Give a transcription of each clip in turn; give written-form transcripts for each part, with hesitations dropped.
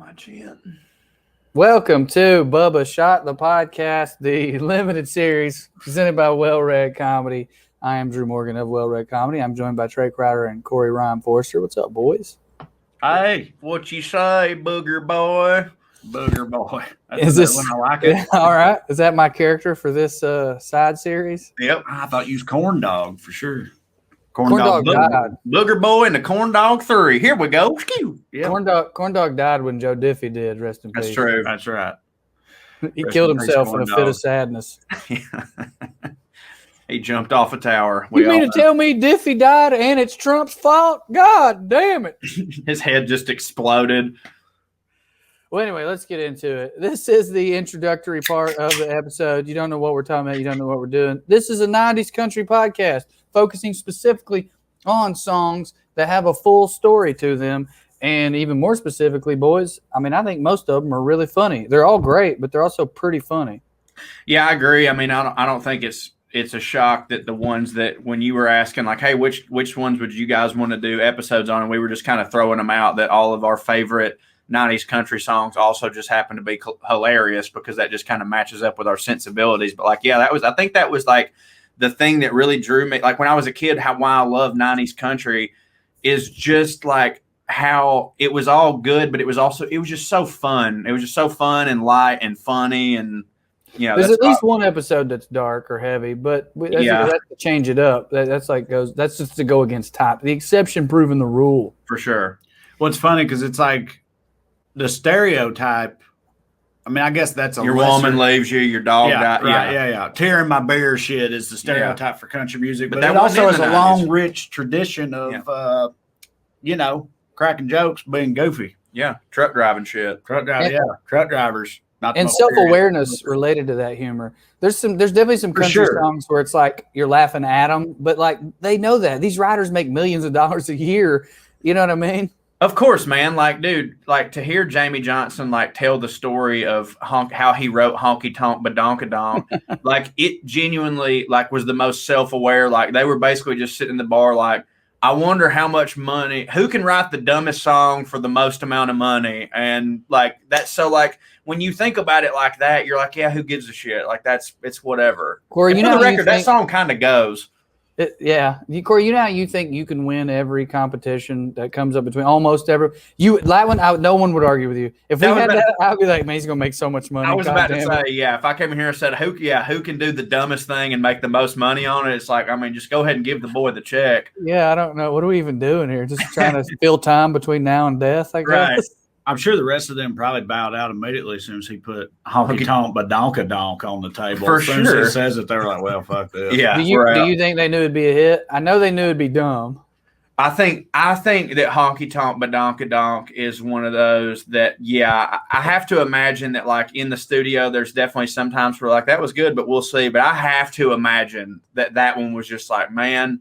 my chin. Welcome to Bubba Shot the Podcast, the limited series presented by wellRED Comedy. I am Drew Morgan of wellRED Comedy. I'm joined by Trey Crowder and Corey Ryan Forster. What's up, boys? Hey, what you say, booger boy? Booger boy. Is this one I like it? All right? Is that my character for this side series? Yep. I thought you was corn dog for sure. Corn dog died. Booger boy and the corn dog 3. Here we go. Yep. Corn dog died when Joe Diffie did. Rest in peace. That's true. That's right. He killed himself in a fit of sadness. He jumped off a tower. You mean to tell me Diffie died and it's Trump's fault? God damn it. His head just exploded. Well, anyway, let's get into it. This is the introductory part of the episode. You don't know what we're talking about. You don't know what we're doing. This is a 90s country podcast focusing specifically on songs that have a full story to them. And even more specifically, boys, I mean, I think most of them are really funny. They're all great, but they're also pretty funny. Yeah, I agree. I mean, I don't think it's a shock that the ones that when you were asking like, hey, which ones would you guys want to do episodes on? And we were just kind of throwing them out, that all of our favorite 90s country songs also just happen to be hilarious because that just kind of matches up with our sensibilities. But like, yeah, I think that was like the thing that really drew me. Like when I was a kid, why I love 90s country is just like how it was all good, but it was just so fun. It was just so fun and light and funny. And there's at least one episode that's dark or heavy, but that's to change it up. That's just to go against type. The exception proving the rule. For sure. Well, it's funny because it's like the stereotype. I mean, I guess that's your woman leaves you, your dog died. Right, yeah. Tearing my bear shit is the stereotype for country music, but that it also has a 90s. long, rich tradition of, cracking jokes, being goofy. Yeah, truck driving shit. Truck drivers. And self-awareness related to that humor. There's definitely some country songs where it's like you're laughing at them, but like they know that these writers make millions of dollars a year. You know what I mean? Of course, man. Like, dude, like to hear Jamie Johnson like tell the story of how he wrote Honky Tonk Badonkadonk, like it genuinely like was the most self-aware. Like they were basically just sitting in the bar like, I wonder how much money, who can write the dumbest song for the most amount of money? And like, that's so like, when you think about it like that, you're like, yeah, who gives a shit? Like it's whatever. Corey, for the record, that song kind of goes. Corey, you know how you think you can win every competition that comes up between almost every no one would argue with you. If we had that, I'd be like, man, he's gonna make so much money. I was about to say, if I came in here and said, who can do the dumbest thing and make the most money on it? It's like, I mean, just go ahead and give the boy the check. Yeah, I don't know. What are we even doing here? Just trying to fill time between now and death, I guess. Right. I'm sure the rest of them probably bowed out immediately as soon as he put Honky Tonk Badonkadonk on the table. For as soon sure. as he says it, they're like, well, fuck this. Yeah. Do you think they knew it'd be a hit? I know they knew it'd be dumb. I think that Honky Tonk Badonkadonk is one of those that, I have to imagine that like in the studio, there's definitely sometimes where like that was good, but we'll see. But I have to imagine that one was just like, man,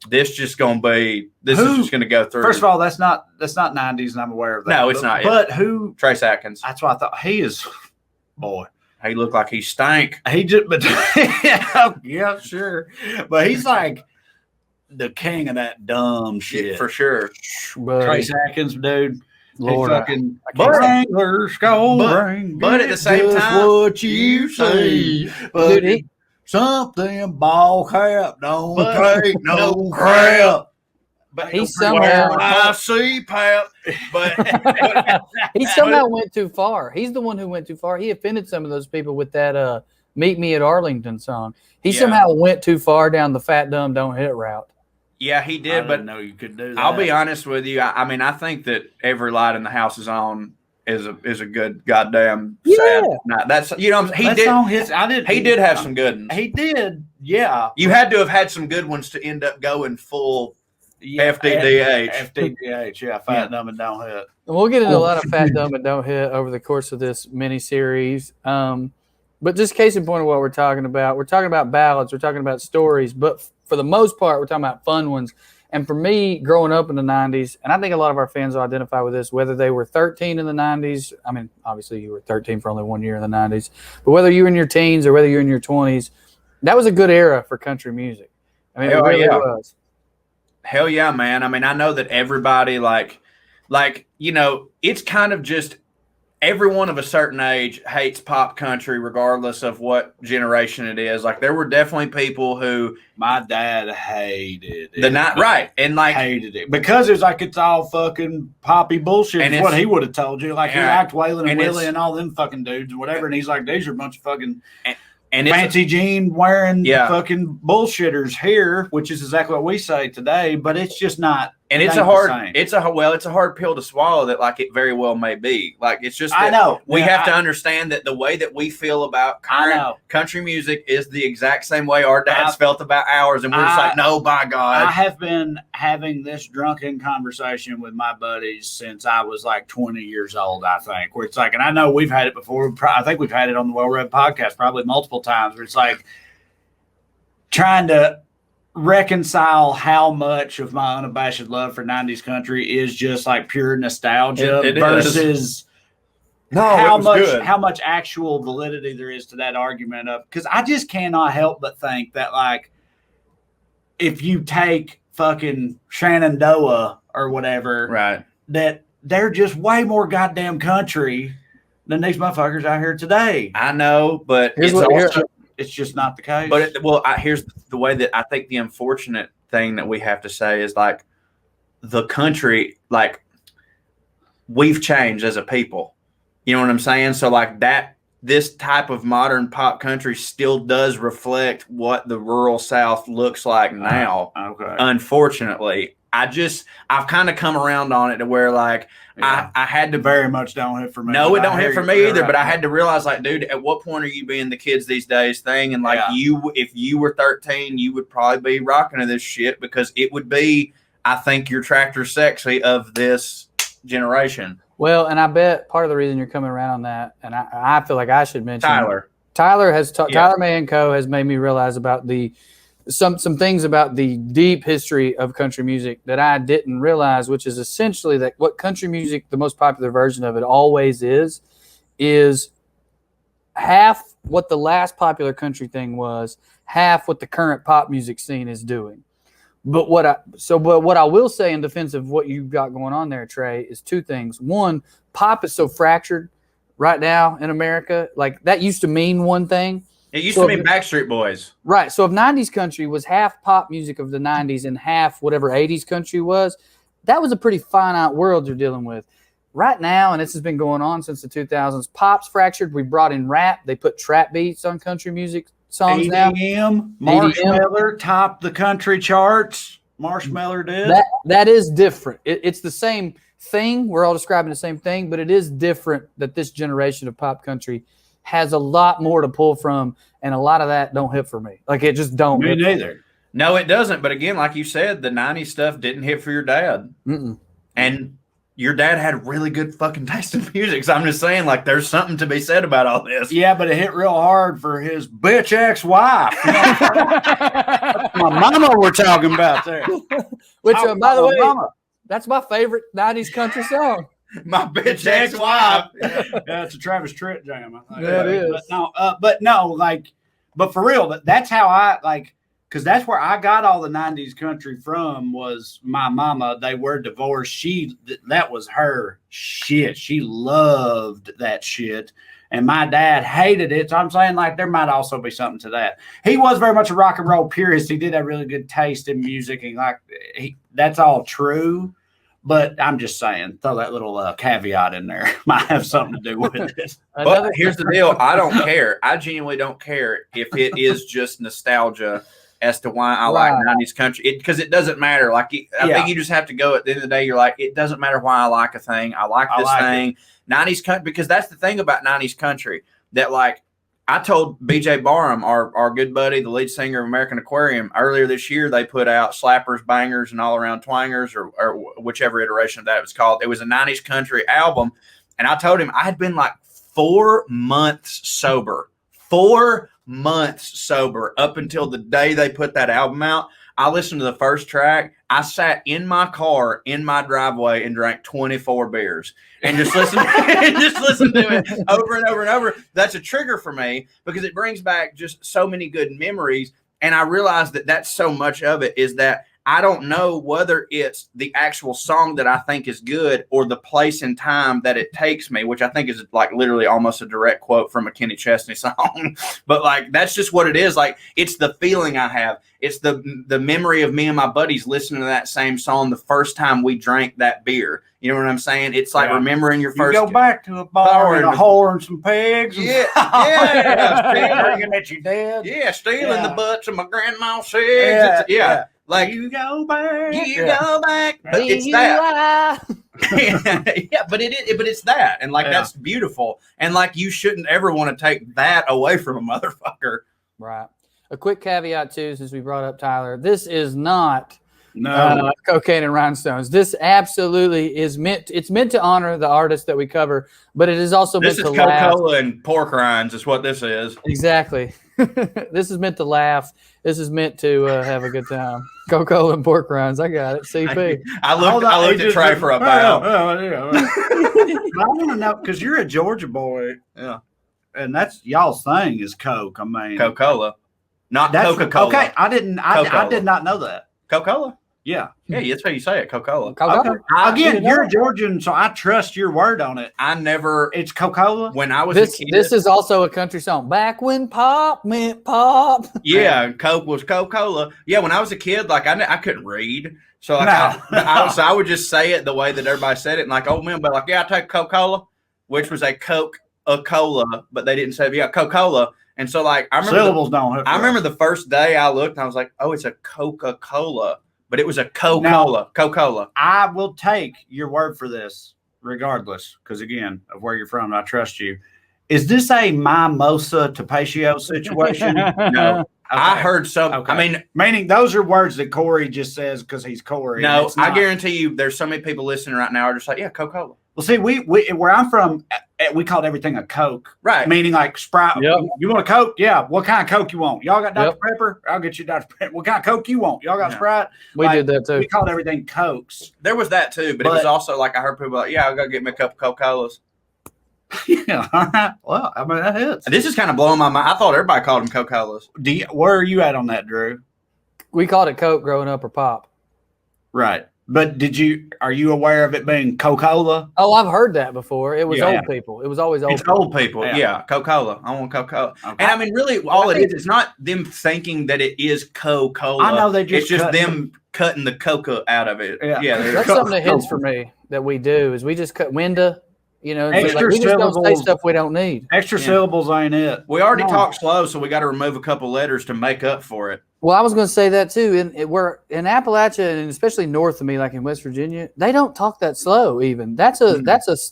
this is just going to go through. First of all, that's not 90s, and I'm aware of that. No, it's not. But who? Trace Atkins. That's what I thought. He is, boy. He looked like he stank. He just, but yeah, sure. But he's like the king of that dumb shit. For sure. Trace Atkins, dude. Lord, fucking but at the same time, what you say, but dude, something ball cap don't take no crap. But he somehow I see Pap, but he somehow went too far. He's the one who went too far. He offended some of those people with that "Meet Me at Arlington" song. He somehow went too far down the fat dumb don't hit route. Yeah, he did. But no, you could do that. I'll be honest with you. I mean, I think that Every Light in the House Is On is a good goddamn sad night. That's he did have some good ones. He did, yeah. You had to have had some good ones to end up going full FDDH. FDDH, fat dumb and don't hit. And we'll get into a lot of fat dumb and don't hit over the course of this mini series. But just case in point of what we're talking about ballads, we're talking about stories, but for the most part, we're talking about fun ones. And for me, growing up in the 90s, and I think a lot of our fans will identify with this, whether they were 13 in the 90s, I mean, obviously you were 13 for only 1 year in the 90s, but whether you're in your teens or whether you're in your 20s, that was a good era for country music. I mean, it really was. Hell yeah, man. I mean, I know that everybody like, it's kind of just everyone of a certain age hates pop country regardless of what generation it is. Like there were definitely people who my dad hated it. The not right. And like hated it. Because it's like it's all fucking poppy bullshit. And it's what he would have told you. Like he liked Waylon and Willie and all them fucking dudes and whatever. And he's like, these are a bunch of fucking and fancy jean wearing fucking bullshitters here, which is exactly what we say today, but it's just not. And it's a hard pill to swallow that like it very well may be. Like it's just that I know. We have to understand that the way that we feel about current country music is the exact same way our dads felt about ours, and we're just like, no, by God. I have been having this drunken conversation with my buddies since I was like 20 years old, I think, where it's like, and I know we've had it before. I think we've had it on the wellRED podcast probably multiple times, where it's like trying to reconcile how much of my unabashed love for 90s country is just like pure nostalgia versus how much actual validity there is to that argument of, because I just cannot help but think that like if you take fucking Shenandoah or whatever, right, that they're just way more goddamn country than these motherfuckers out here today. I know, but it's just not the case. But here's the way that I think the unfortunate thing that we have to say is like the country, like we've changed as a people. You know what I'm saying? So like this type of modern pop country still does reflect what the rural South looks like now. Okay. Unfortunately, I've kind of come around on it to where like I had to very much don't hit for me. No, it don't hit for me either. But I had to realize like, dude, at what point are you being the kids these days thing? And like if you were 13, you would probably be rocking to this shit because it would be, I think, your Tractor Sexy of this generation. Well, and I bet part of the reason you're coming around on that, and I feel like I should mention Tyler May & Co. has made me realize about some things about the deep history of country music that I didn't realize, which is essentially that what country music, the most popular version of it always is half what the last popular country thing was, half what the current pop music scene is doing. But what I will say in defense of what you've got going on there, Trey, is two things. One, pop is so fractured right now in America. Like that used to mean one thing. It used to mean Backstreet Boys. Right. So if 90s country was half pop music of the 90s and half whatever 80s country was, that was a pretty finite world you're dealing with. Right now, and this has been going on since the 2000s, pop's fractured. We brought in rap. They put trap beats on country music songs now. Marshmello topped the country charts. Marshmello did. That is different. It's the same thing. We're all describing the same thing, but it is different that this generation of pop country has a lot more to pull from, and a lot of that don't hit for me. Like it just don't. Me neither. No, it doesn't. But again, like you said, the 90s stuff didn't hit for your dad. Mm-mm. And your dad had really good fucking taste in music. So I'm just saying, like, there's something to be said about all this. Yeah, but it hit real hard for his bitch ex-wife. My mama we're talking about there. Which, by the way, that's my favorite 90s country song. My bitch ex-wife. Yeah, it's a Travis Tritt jam. I think. Yeah, it is. But for real, that's how I like. Because that's where I got all the 90s country from was my mama. They were divorced. That was her shit. She loved that shit. And my dad hated it. So I'm saying like there might also be something to that. He was very much a rock and roll purist. He did have really good taste in music. And like that's all true. But I'm just saying, throw that little caveat in there. Might have something to do with it. But here's the deal. I don't care. I genuinely don't care if it is just nostalgia as to why I like 90s country. Because it doesn't matter. Like I think you just have to go at the end of the day. You're like, it doesn't matter why I like a thing. I like this thing. 90s country, because that's the thing about 90s country that like I told BJ Barham, our good buddy, the lead singer of American Aquarium, earlier this year, they put out Slappers, Bangers, and All Around Twangers, or whichever iteration of that it was called. It was a 90s country album. And I told him I had been like 4 months sober. 4 months sober up until the day they put that album out. I listened to the first track. I sat in my car in my driveway and drank 24 beers and just listened to it over and over and over. That's a trigger for me because it brings back just so many good memories. And I realized that that's so much of it is that I don't know whether it's the actual song that I think is good or the place and time that it takes me, which I think is like literally almost a direct quote from a Kenny Chesney song. But like, that's just what it is. Like, it's the feeling I have. It's the memory of me and my buddies listening to that same song the first time we drank that beer. You know what I'm saying? It's like remembering your first. You go back to a bar and a whore and some pigs. Yeah. Drinking at your dad. Yeah, stealing the butts of my grandma's cigs. Yeah. Like, you go back. Go back. But it's that. Yeah, but it's that. And like, that's beautiful. And like, you shouldn't ever want to take that away from a motherfucker. Right. A quick caveat too, since we brought up Tyler, this is not cocaine and rhinestones. This absolutely is it's meant to honor the artists that we cover, but it is also meant to laugh. This is Coca-Cola and pork rinds is what this is. Exactly. This is meant to laugh. This is meant to have a good time. Coca-Cola and pork rinds. I got it. CP. I looked at Trey for a bow. I want to know, because you're a Georgia boy. Yeah. And that's y'all's thing is Coke. I mean, Coca-Cola. Not Coca-Cola. Okay, I did not know that. Coca-Cola? Yeah. Yeah, that's how you say it, Coca-Cola. Coca-Cola. Okay. Again, you're a Georgian, so I trust your word on it. It's Coca-Cola? When I was a kid. This is also a country song. Back when pop meant pop. Yeah, Coke was Coca-Cola. Yeah, when I was a kid, like I couldn't read. So like I would just say it the way that everybody said it. And like old men, but like, yeah, I take Coca-Cola, which was a Coca-Cola, but they didn't say, Coca-Cola. And so like, I remember the first day I looked and I was like, oh, it's a Coca-Cola, but it was a Coca-Cola. I will take your word for this regardless, because again, of where you're from, I trust you. Is this a mimosa tapatio situation? No. Okay. I heard some. Okay. I mean, meaning those are words that Corey just says because he's Corey. No, I guarantee you, there's so many people listening right now are just like, yeah, Coca-Cola. Well, see, we where I'm from, we called everything a Coke, right? Meaning like Sprite. Yep. You want a Coke? Yeah. What kind of Coke you want? Y'all got Dr. Pepper? I'll get you Dr. Pepper. What kind of Coke you want? Y'all got Sprite? We did that too. We called everything Cokes. There was that too, but it was also like I heard people like, yeah, I'll go get me a couple Coca-Colas. Yeah. All right. Well, I mean, that hits. This is kind of blowing my mind. I thought everybody called them Coca-Colas. Where are you at on that, Drew? We called it Coke growing up or pop. Right. But are you aware of it being Coca-Cola? Oh, I've heard that before. It was old people. It was always old people. Old people. Yeah. Coca-Cola. I want Coca-Cola. Okay. And I mean, really, all it is, it's not them thinking that it is Coca-Cola. I know it's just them cutting the coca out of it. Yeah. That's something that hits for me that we do is we just cut window. You know, extra we just don't say stuff we don't need. Extra syllables ain't it. We already talk slow, so we got to remove a couple letters to make up for it. Well, I was going to say that too. We're in Appalachia, and especially north of me, like in West Virginia, they don't talk that slow. Even that's a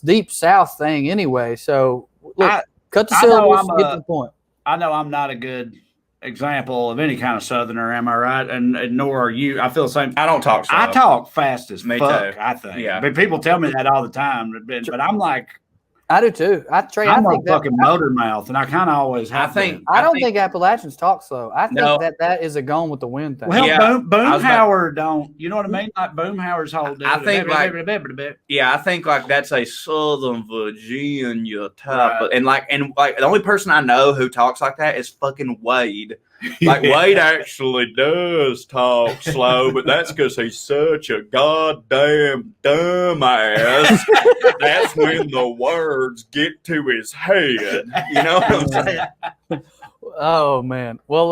deep South thing anyway. So look, cut the syllables, get to the point. I know I'm not a good example of any kind of Southerner, am I right? And nor are you. I feel the same. I don't talk slow. I talk fast as Me fuck, too. I think. Yeah. But people tell me that all the time. But I'm like, I do too. I'm a fucking motor mouth, and I kind of always have. I don't think Appalachians talk slow. I think that is a gone with the wind thing. Well, Boomhauer don't. You know what I mean? Like Boomhauer's whole deal. I think I think like that's a Southern Virginia type, and the only person I know who talks like that is fucking Wade. Like Wade actually does talk slow, but that's because he's such a goddamn dumbass. That's when the words get to his head. You know what I'm saying? Oh man. Well,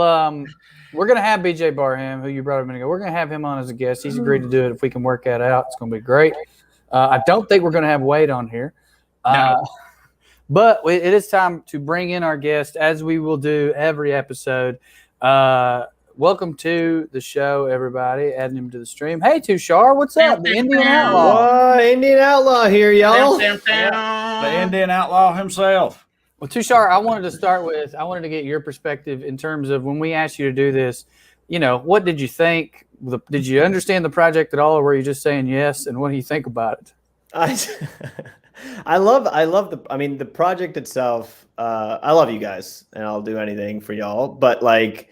we're gonna have BJ Barham, who you brought up a minute ago. We're gonna have him on as a guest. He's agreed to do it if we can work that out. It's gonna be great. I don't think we're gonna have Wade on here. No. But it is time to bring in our guest, as we will do every episode. Welcome to the show, everybody. Adding him to the stream. Hey, Tushar, what's up? The Indian Outlaw. Indian Outlaw here, y'all. The Indian Outlaw himself. Well, Tushar, I wanted to get your perspective in terms of when we asked you to do this. You know, what did you think? Did you understand the project at all, or were you just saying yes? And what do you think about it? I love the project itself. I love you guys, and I'll do anything for y'all. But like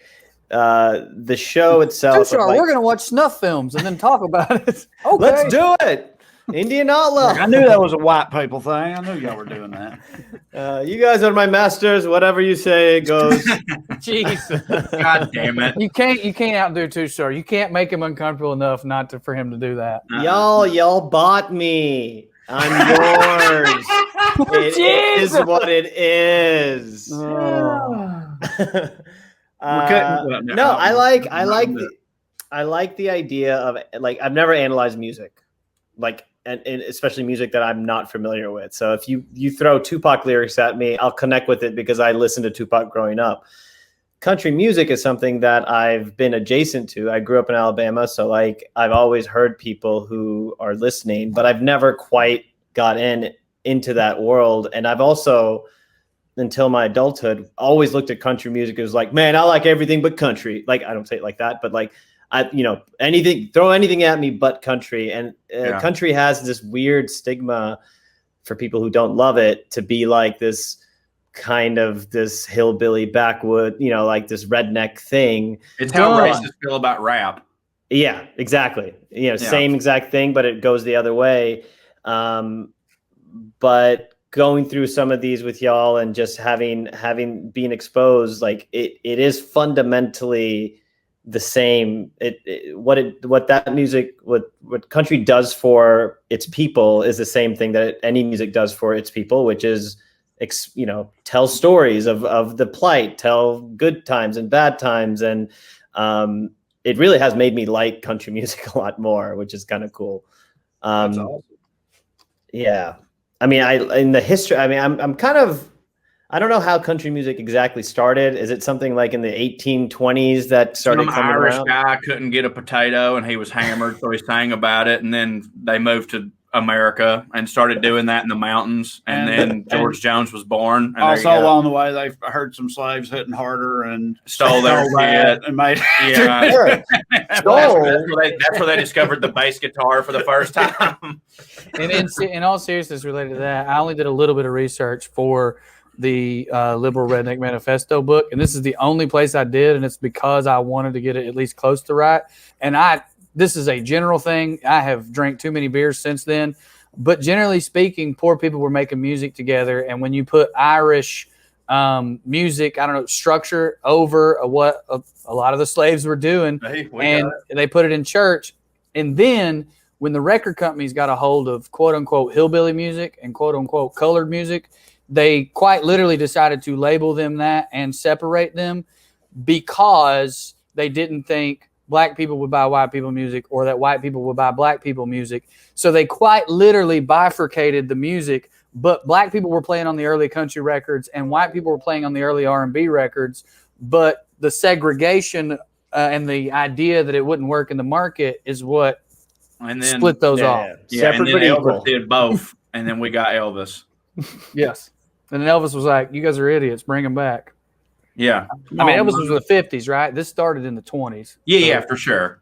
the show itself, Tushar, we're gonna watch snuff films and then talk about it. Okay. Let's do it. Indian outlaw. I knew that was a white people thing. I knew y'all were doing that. You guys are my masters. Whatever you say goes. Jesus. God damn it. You can't outdo Too Short. You can't make him uncomfortable enough for him to do that. Y'all bought me. I'm yours. It is what it is. Oh. I like the idea of like I've never analyzed music, like and especially music that I'm not familiar with. So if you throw Tupac lyrics at me, I'll connect with it because I listened to Tupac growing up. Country music is something that I've been adjacent to. I grew up in Alabama, so like I've always heard people who are listening, but I've never quite got into that world. And I've also, until my adulthood, always looked at country music as like, man, I like everything but country. Like I don't say it like that, but like throw anything at me but country. And country has this weird stigma for people who don't love it to be like this kind of this hillbilly backwood, like this redneck thing. It's how racists feel about rap. Yeah, exactly. Same exact thing, but it goes the other way. But going through some of these with y'all and just having been exposed, like it is fundamentally the same. What country does for its people is the same thing that any music does for its people, which is tell stories of the plight, tell good times and bad times. And it really has made me like country music a lot more, which is kind of cool. That's awesome. Yeah. I mean, I'm kind of, I don't know how country music exactly started. Is it something like in the 1820s that started coming Irish around? guy couldn't get a potato and he was hammered, so he sang about it. And then they moved to America and started doing that in the mountains. And then George Jones was born. And also along the way, they heard some slaves hitting harder and stole their shit and made that's where they discovered the bass guitar for the first time. And in all seriousness related to that, I only did a little bit of research for the Liberal Redneck Manifesto book, and this is the only place I did, and it's because I wanted to get it at least close to right. And this is a general thing. I have drank too many beers since then, but generally speaking, poor people were making music together, and when you put Irish music, structure over what a lot of the slaves were doing, and they put it in church, and then when the record companies got a hold of quote unquote hillbilly music and quote unquote colored music, they quite literally decided to label them that and separate them because they didn't think black people would buy white people music or that white people would buy black people music. So they quite literally bifurcated the music, but black people were playing on the early country records and white people were playing on the early R&B records. But the segregation and the idea that it wouldn't work in the market is what split those off. Yeah, and then Elvis did both, and then we got Elvis. Yes. And then Elvis was like, you guys are idiots. Bring them back. Yeah. Elvis was in the 50s, right? This started in the 20s. Yeah, for sure.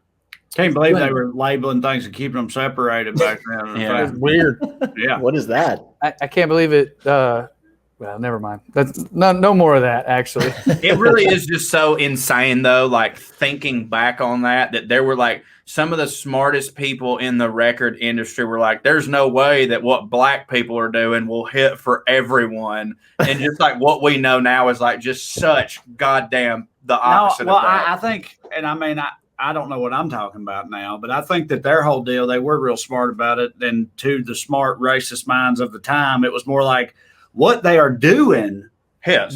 Can't believe they were labeling things and keeping them separated back then. Yeah, it's weird. Yeah. What is that? I can't believe it. Well, never mind. That's no more of that, actually. It really is just so insane, though, like thinking back on that there were like some of the smartest people in the record industry were like, there's no way that what black people are doing will hit for everyone. And just like what we know now is like just such goddamn the opposite of that. I think, and I mean, I don't know what I'm talking about now, but I think that their whole deal, they were real smart about it. And to the smart racist minds of the time, it was more like what they are doing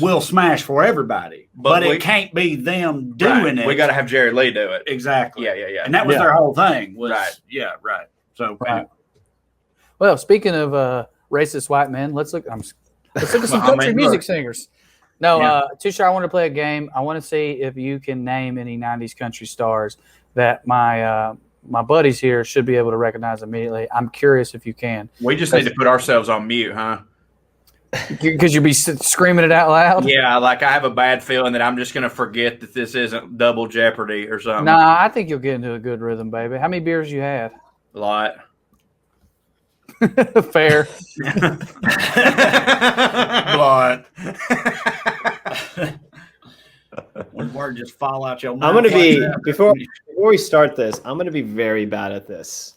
will smash for everybody. But it can't be them doing it. We got to have Jerry Lee do it. Exactly. Yeah. And that was their whole thing. Yeah, right. So, Well, speaking of racist white men, let's look at some country music singers. No, Tusha, I want to play a game. I want to see if you can name any 90s country stars that my buddies here should be able to recognize immediately. I'm curious if you can. We just need to put ourselves on mute, huh? Because you'll be screaming it out loud? Yeah, like I have a bad feeling that I'm just going to forget that this isn't Double Jeopardy or something. Nah, I think you'll get into a good rhythm, baby. How many beers you had? A lot. Fair. Blood. One word just fall out your mouth. I'm going to be, before we start this, I'm going to be very bad at this.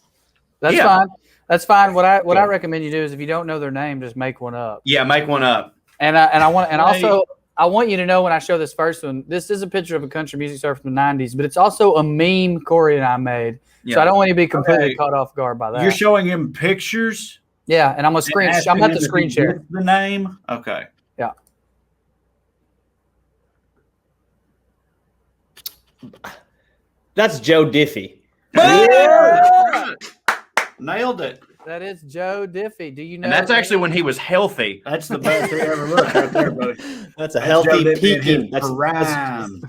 That's Yeah. fine. That's fine. What I recommend you do is if you don't know their name, just make one up. Yeah, make one up. And also I want you to know when I show this first one, this is a picture of a country music star from the 90s, but it's also a meme Corey and I made. Yeah. So I don't want you to be completely caught off guard by that. You're showing him pictures. Yeah, and I'm about to screen share the name. Okay. Yeah. That's Joe Diffie. Yeah! Nailed it. That is Joe Diffie. Do you know? And that's actually when he was healthy. That's the best he ever looked right there, buddy. That's a healthy Joe Diffie peaking. hit prime.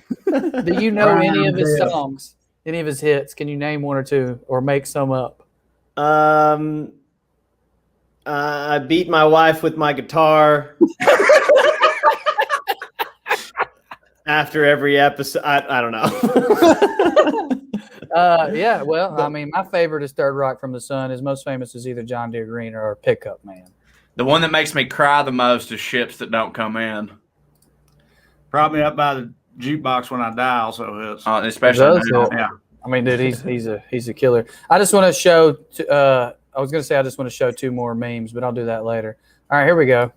Do you know any of his Prime songs? Any of his hits? Can you name one or two or make some up? I beat my wife with my guitar. After every episode, I don't know. Yeah, well, I mean, my favorite is Third Rock from the Sun. His most famous is either John Deere Green or Pickup Man. The one that makes me cry the most is Ships That Don't Come In. Brought me up by the jukebox when I die also hits. Especially now. Yeah. I mean, dude, he's a killer. I just want to show. I was gonna say I just want to show two more memes, but I'll do that later. All right, here we go.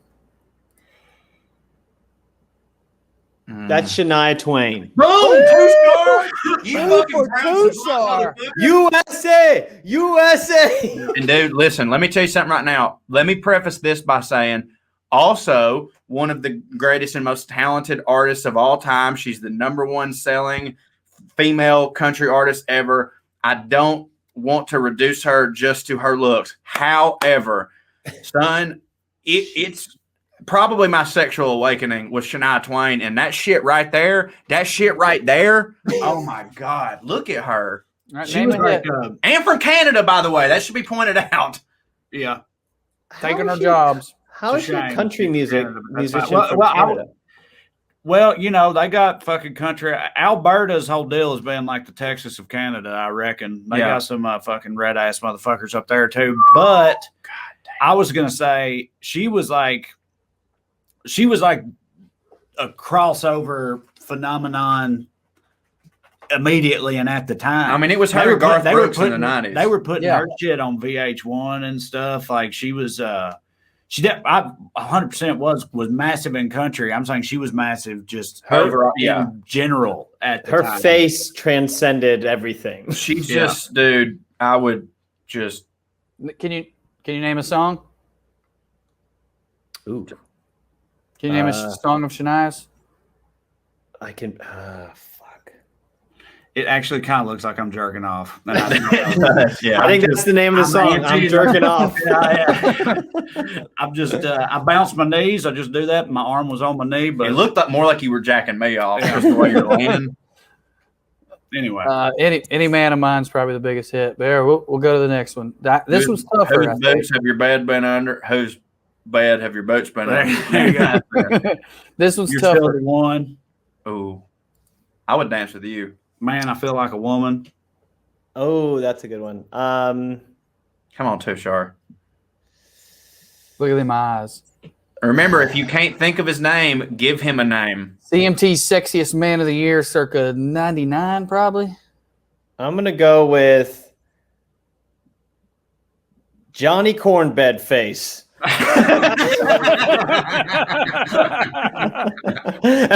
That's Shania Twain. Boom! 2-star! You fucking two-star. USA! USA! And dude, listen, let me tell you something right now. Let me preface this by saying also one of the greatest and most talented artists of all time. She's the #1 selling female country artist ever. I don't want to reduce her just to her looks. However, son, it's probably my sexual awakening with Shania Twain, and that shit right there, oh my God, look at her. All right, She name was a like, hit. And from Canada, by the way. That should be pointed out. yeah. Taking our jobs. How is It's a your shame. country music Canada, but that's musician fine. from Well, Canada? Well, you know, they got fucking country. Alberta's whole deal has been like the Texas of Canada, I reckon. They got some fucking red ass motherfuckers up there too. But I was gonna say she was like a crossover phenomenon immediately and at the time. I mean, it was her and Garth Brooks in the 90s. They were putting Yeah. her shit on VH1 and stuff. Like she was I 100% was massive in country. I'm saying she was massive just Overall, in general at the Her time. face transcended everything. She's Yeah. just, dude, I would just. Can you name a song? Ooh, Can you name a song of Shania's? I can. Fuck. It actually kind of looks like I'm jerking off. And I Yeah. I think that's the name of the song. I'm jerking off. I'm just I bounced my knees. I just do that. My arm was on my knee, but It looked more like you were jacking me off, just the way you're leaning. anyway. Any Man of Mine's probably the biggest hit. But here, we'll go to the next one. This one's tougher. I Whose think. boots have your bed been under? Whose bed have your boots been under? There you go. This one's You're still tougher. the one. Oh, I would dance with you. Man, I feel like a woman. Oh, that's a good one. Come on, Tushar. Look at them eyes. Remember, if you can't think of his name, give him a name. CMT's Sexiest Man of the Year, circa 99, probably. I'm gonna go with Johnny Cornbed Face. Am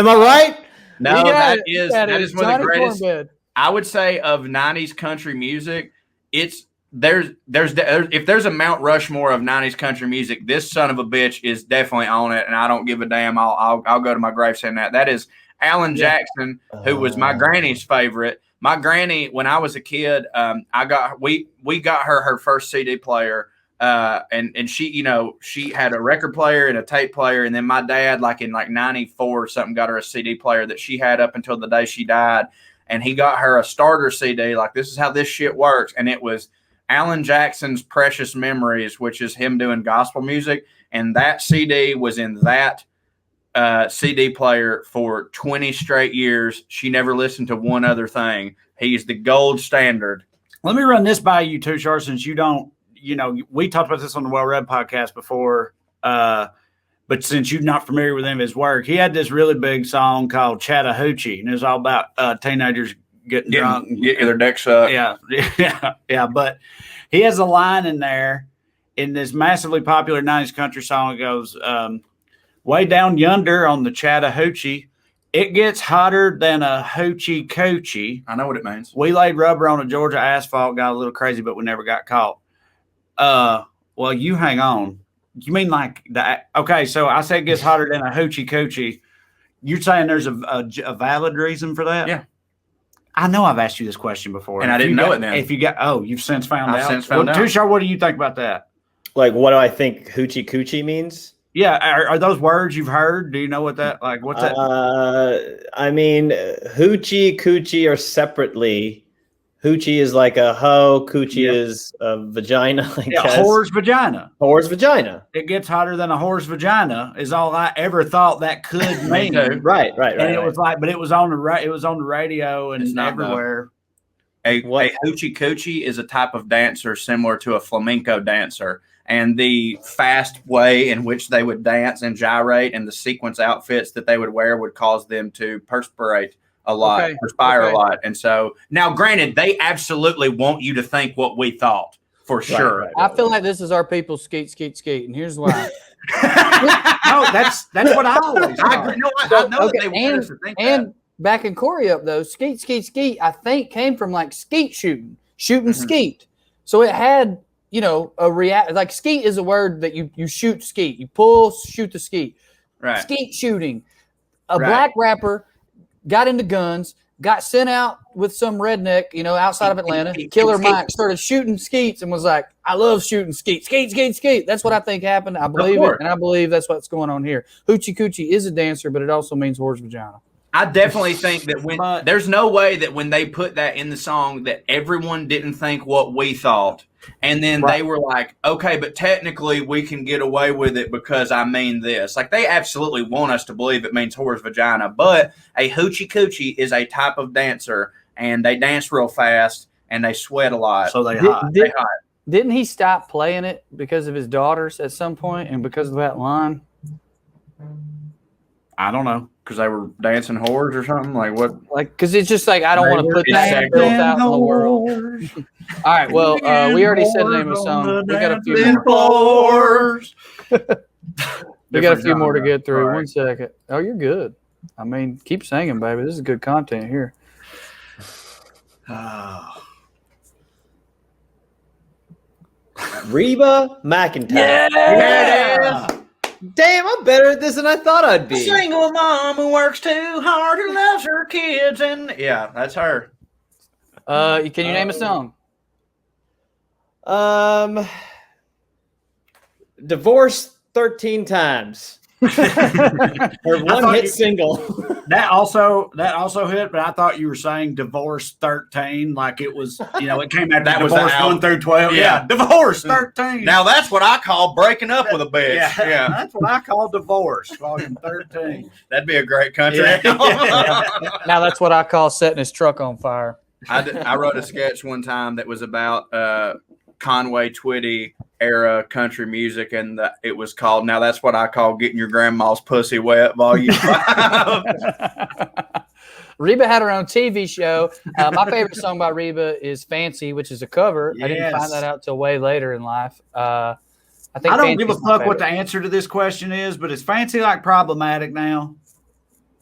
I right? No, You got that it. is You got that it. is one of Johnny the greatest. Cornbed. I would say of '90s country music. It's if there's a Mount Rushmore of '90s country music, this son of a bitch is definitely on it, and I don't give a damn. I'll go to my grave saying that. That is Alan Jackson, who was my granny's favorite. My granny, when I was a kid, we got her first CD player. And she, she had a record player and a tape player. And then my dad, in 94 or something, got her a CD player that she had up until the day she died. And he got her a starter CD. This is how this shit works. And it was Alan Jackson's Precious Memories, which is him doing gospel music. And that CD was in that CD player for 20 straight years. She never listened to one other thing. He's the gold standard. Let me run this by you too, Char, since you don't. We talked about this on the wellRED podcast before, but since you're not familiar with him, his work, he had this really big song called Chattahoochee, and it was all about teenagers getting drunk, get their deck sucked. Yeah. But he has a line in there in this massively popular 90s country song. It goes, way down yonder on the Chattahoochee, it gets hotter than a hoochie coochie. I know what it means. We laid rubber on a Georgia asphalt, got a little crazy, but we never got caught. Well, you hang on. You mean like that? Okay, so I said it gets hotter than a hoochie coochie. You're saying there's a valid reason for that? Yeah. I know I've asked you this question before. And I didn't know it then. If you got, you've since found out. Since found out. Tushar, what do you think about that? Like, what do I think hoochie coochie means? Yeah, are those words you've heard? Do you know what that, like, what's that? I mean, hoochie, coochie are separately. Hoochie is like a hoe, coochie is a vagina. Whore's vagina. Whore's vagina. It gets hotter than a whore's vagina is all I ever thought that could mean. Right. And it was like, but it was on the radio and everywhere. A hoochie coochie is a type of dancer similar to a flamenco dancer. And the fast way in which they would dance and gyrate and the sequence outfits that they would wear would cause them to perspire a lot. And so now, granted, they absolutely want you to think what we thought for sure. I feel like this is our people skeet, and here's why. No, that's what I always thought. I know that they want us to think and backing Corey up though, skeet, I think came from like skeet shooting skeet. So it had, like skeet is a word that you shoot skeet. You shoot the skeet. Right. Skeet shooting. A black rapper got into guns, got sent out with some redneck, outside of Atlanta. Killer Mike started shooting skeets and was like, I love shooting skeet. That's what I think happened. I believe it, and I believe that's what's going on here. Hoochie coochie is a dancer, but it also means whore's vagina. I definitely think that there's no way that when they put that in the song that everyone didn't think what we thought. And then they were like, okay, but technically we can get away with it because I mean this. Like, they absolutely want us to believe it means whore's vagina. But a hoochie coochie is a type of dancer, and they dance real fast, and they sweat a lot. So they hot. Didn't he stop playing it because of his daughters at some point and because of that line? I don't know. Because they were dancing whores or something? Like what? Like, because it's just like, I don't want to put that built out in the world. All right, well, we already said the name of the song. We got a few more. We got a few more to get through. Right. 1 second. Oh, you're good. I mean, keep singing, baby. This is good content here. Reba McEntire. Yeah! There it is. Damn, I'm better at this than I thought I'd be. A single mom who works too hard and loves her kids, and that's her. Can you name a song? Divorced 13 times. Her one hit single. That also hit, but I thought you were saying Divorce 13, like it was, it came after that was Divorce 1 through 12. Yeah, Divorce 13. Now that's what I call breaking up with a bitch. Yeah. That's what I call divorce, volume 13. That'd be a great country. Now that's what I call setting his truck on fire. I wrote a sketch one time that was about Conway Twitty era country music, and it was called "Now That's What I Call Getting Your Grandma's Pussy Wet," Volume 5. Reba had her own TV show. My favorite song by Reba is "Fancy," which is a cover. Yes. I didn't find that out till way later in life. I don't give a fuck what the answer to this question is, but is "Fancy" like problematic now?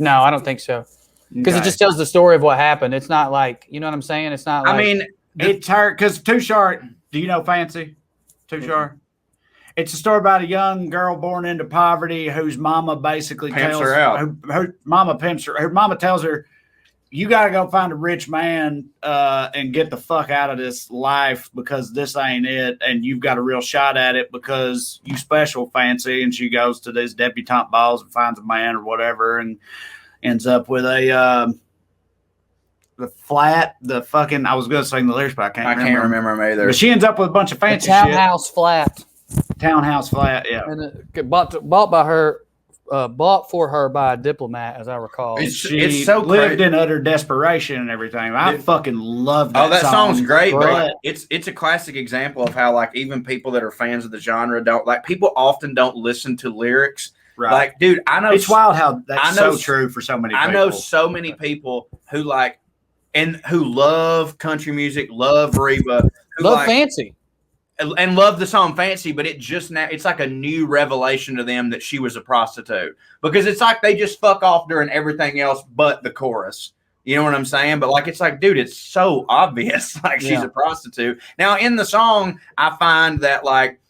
No, I don't think so. Because it just tells the story of what happened. It's not like, you know what I'm saying? It's not like. I mean, it's hard because Tushar, do you know "Fancy"? Tushar? It's a story about a young girl born into poverty whose mama basically pimps her out. Her mama pimps her. Her mama tells her, you got to go find a rich man and get the fuck out of this life because this ain't it. And you've got a real shot at it because you special, Fancy. And she goes to these debutante balls and finds a man or whatever and ends up with I was going to sing the lyrics, but I can't remember them either. But she ends up with a bunch of fancy townhouse flat. Townhouse flat, yeah. And it bought for her by a diplomat, as I recall. It's so lived in utter desperation and everything. I fucking love that. Oh, that song's great. But it's a classic example of how like even people that are fans of the genre people often don't listen to lyrics. Right. Like, dude, I know it's wild how that's so true for so many people. I know so many people who like. and who love country music, love Reba, who Love Fancy. and love the song Fancy, but it's like a new revelation to them that she was a prostitute, because it's like they just fuck off during everything else but the chorus. You know what I'm saying? But like, it's like, dude, it's so obvious. Like she's a prostitute. Now in the song, I find that like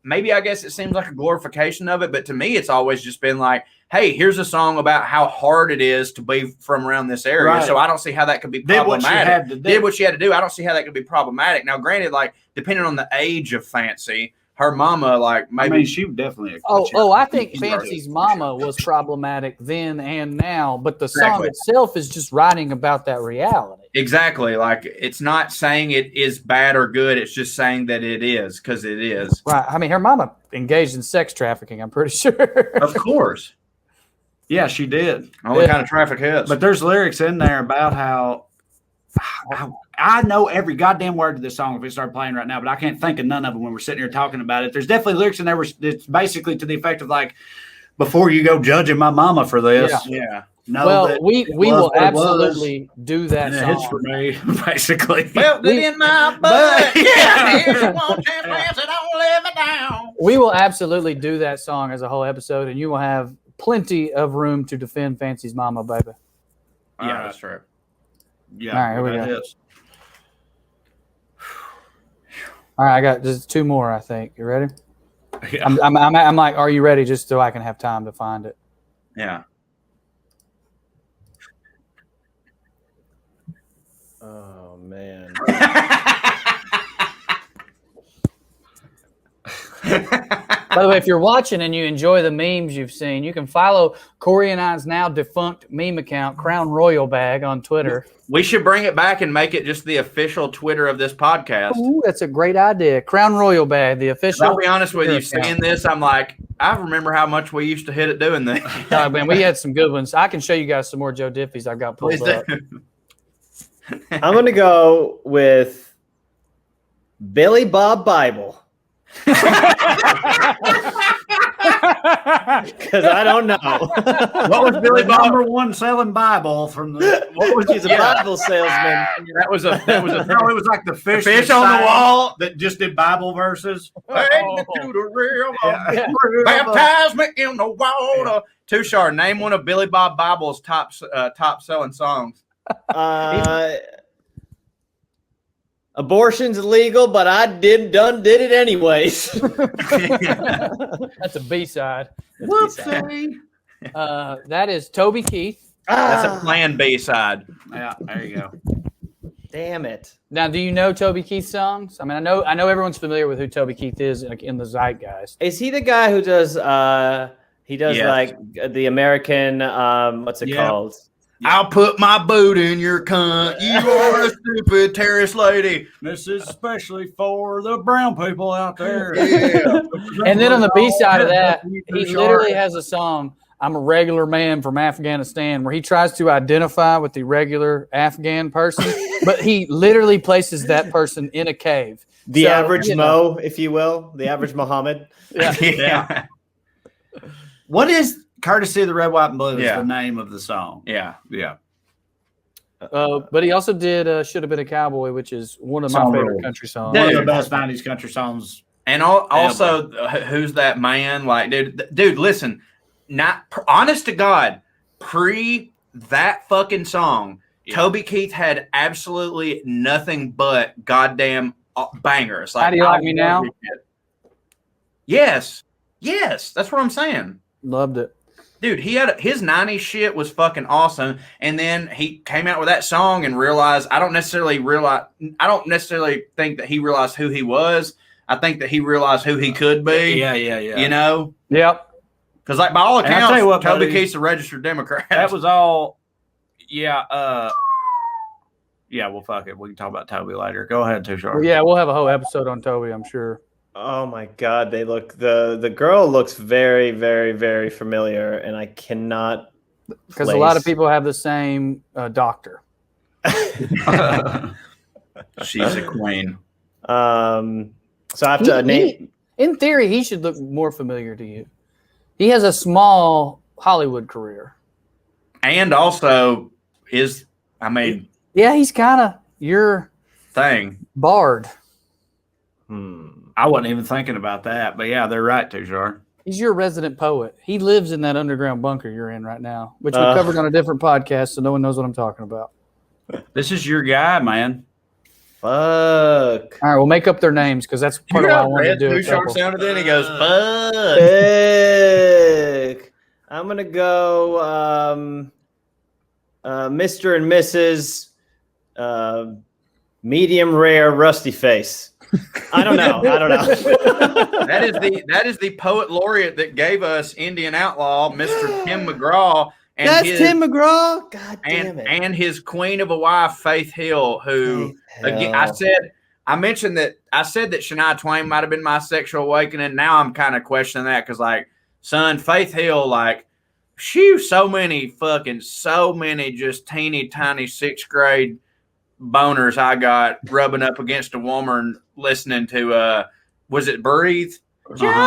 maybe I guess it seems like a glorification of it, but to me, it's always just been like, hey, here's a song about how hard it is to be from around this area. Right. So I don't see how that could be problematic. Did what she had to do. I don't see how that could be problematic. Now, granted, like depending on the age of Fancy, her mama, like maybe I mean, she definitely. I think Fancy's mama was problematic then and now, but the song itself is just writing about that reality. Exactly. Like it's not saying it is bad or good. It's just saying that it is, because it is. Right. I mean, her mama engaged in sex trafficking, I'm pretty sure. Of course. Yeah, she did. Only kind of traffic hits. But there's lyrics in there about how I know every goddamn word to this song if we start playing right now, but I can't think of none of them when we're sitting here talking about it. There's definitely lyrics in there where it's basically to the effect of like, before you go judging my mama for this. Yeah. We will absolutely do that song. It's for me, basically. Felt it in my butt. Don't let me down. We will absolutely do that song as a whole episode, and you will have plenty of room to defend Fancy's mama, baby. Yeah, that's true. Yeah. All right, here we go. All right, I got just two more, I think. You ready? Yeah. I'm like, are you ready? Just so I can have time to find it. Yeah. Oh, man. By the way, if you're watching and you enjoy the memes you've seen, you can follow Corey and I's now defunct meme account, Crown Royal Bag, on Twitter. We should bring it back and make it just the official Twitter of this podcast. Ooh, that's a great idea. Crown Royal Bag, the official. I'll be honest with you, seeing this, I'm like, I remember how much we used to hit it doing this. Man, we had some good ones. I can show you guys some more Joe Diffie's I've got pulled up. I'm going to go with Billy Bob Bible. Because I don't know. What was Billy Bob? Number one selling Bible from the. What was he's a Bible salesman? That was a. No, it was like the fish on the wall that just did Bible verses. Baptize me in the water. Tushar, name one of Billy Bob Bible's top selling songs. Abortion's illegal, but I did it anyways. That's a B-side. Whoopsie. That is Toby Keith. That's a plan B-side. Yeah, there you go. Damn it. Now, do you know Toby Keith songs? I mean, I know everyone's familiar with who Toby Keith is in the zeitgeist. Is he the guy who does like the American what's it called? I'll put my boot in your cunt. You are a stupid terrorist lady. This is especially for the brown people out there. Yeah. And then on the B side of that, he literally has a song, I'm a regular man from Afghanistan, where he tries to identify with the regular Afghan person, but he literally places that person in a cave. The average Mo, if you will, the average Muhammad. Yeah. What is Courtesy of the Red, White, and Blue is the name of the song. Yeah. But he also did Should Have Been a Cowboy, which is one of my favorite country songs. One of the best 90s country songs. And also, Who's That Man? Like, dude, listen, not honest to God, pre that fucking song, Toby Keith had absolutely nothing but goddamn bangers. Like, How Do You Like Me Now? Yes, that's what I'm saying. Loved it. Dude, his 90s shit was fucking awesome. And then he came out with that song and realized, I don't necessarily think that he realized who he was. I think that he realized who he could be. Yeah. You know? Yep. Because, like, by all accounts, what, Toby Keith's a registered Democrat. That was all. Yeah. Well, fuck it. We can talk about Toby later. Go ahead, Tushar. Well, yeah, we'll have a whole episode on Toby, I'm sure. Oh my God, they look the girl looks very, very, very familiar, and I cannot. Because a lot of people have the same doctor. She's a queen. So I have to name. In theory, he should look more familiar to you. He has a small Hollywood career, and also is I mean, Yeah, he's kind of your thing. bard. I wasn't even thinking about that, but yeah, they're right, Tushar. He's your resident poet. He lives in that underground bunker you're in right now, which we covered on a different podcast, so no one knows what I'm talking about. This is your guy, man. Fuck. All right, we'll make up their names because that's part of why I wanted to do it. Tushar sounded in. He goes, fuck. Fuck. I'm gonna go Mr. and Mrs. Medium rare rusty face. I don't know. That is the poet laureate that gave us Indian Outlaw, Mr. Tim McGraw. And That's Tim McGraw. God damn it. And his queen of a wife, Faith Hill, who again I said that Shania Twain might have been my sexual awakening. Now I'm kind of questioning that because, like, son, Faith Hill, like, so many just teeny tiny 6th grade boners I got rubbing up against a woman listening to was it Breathe? Breathe.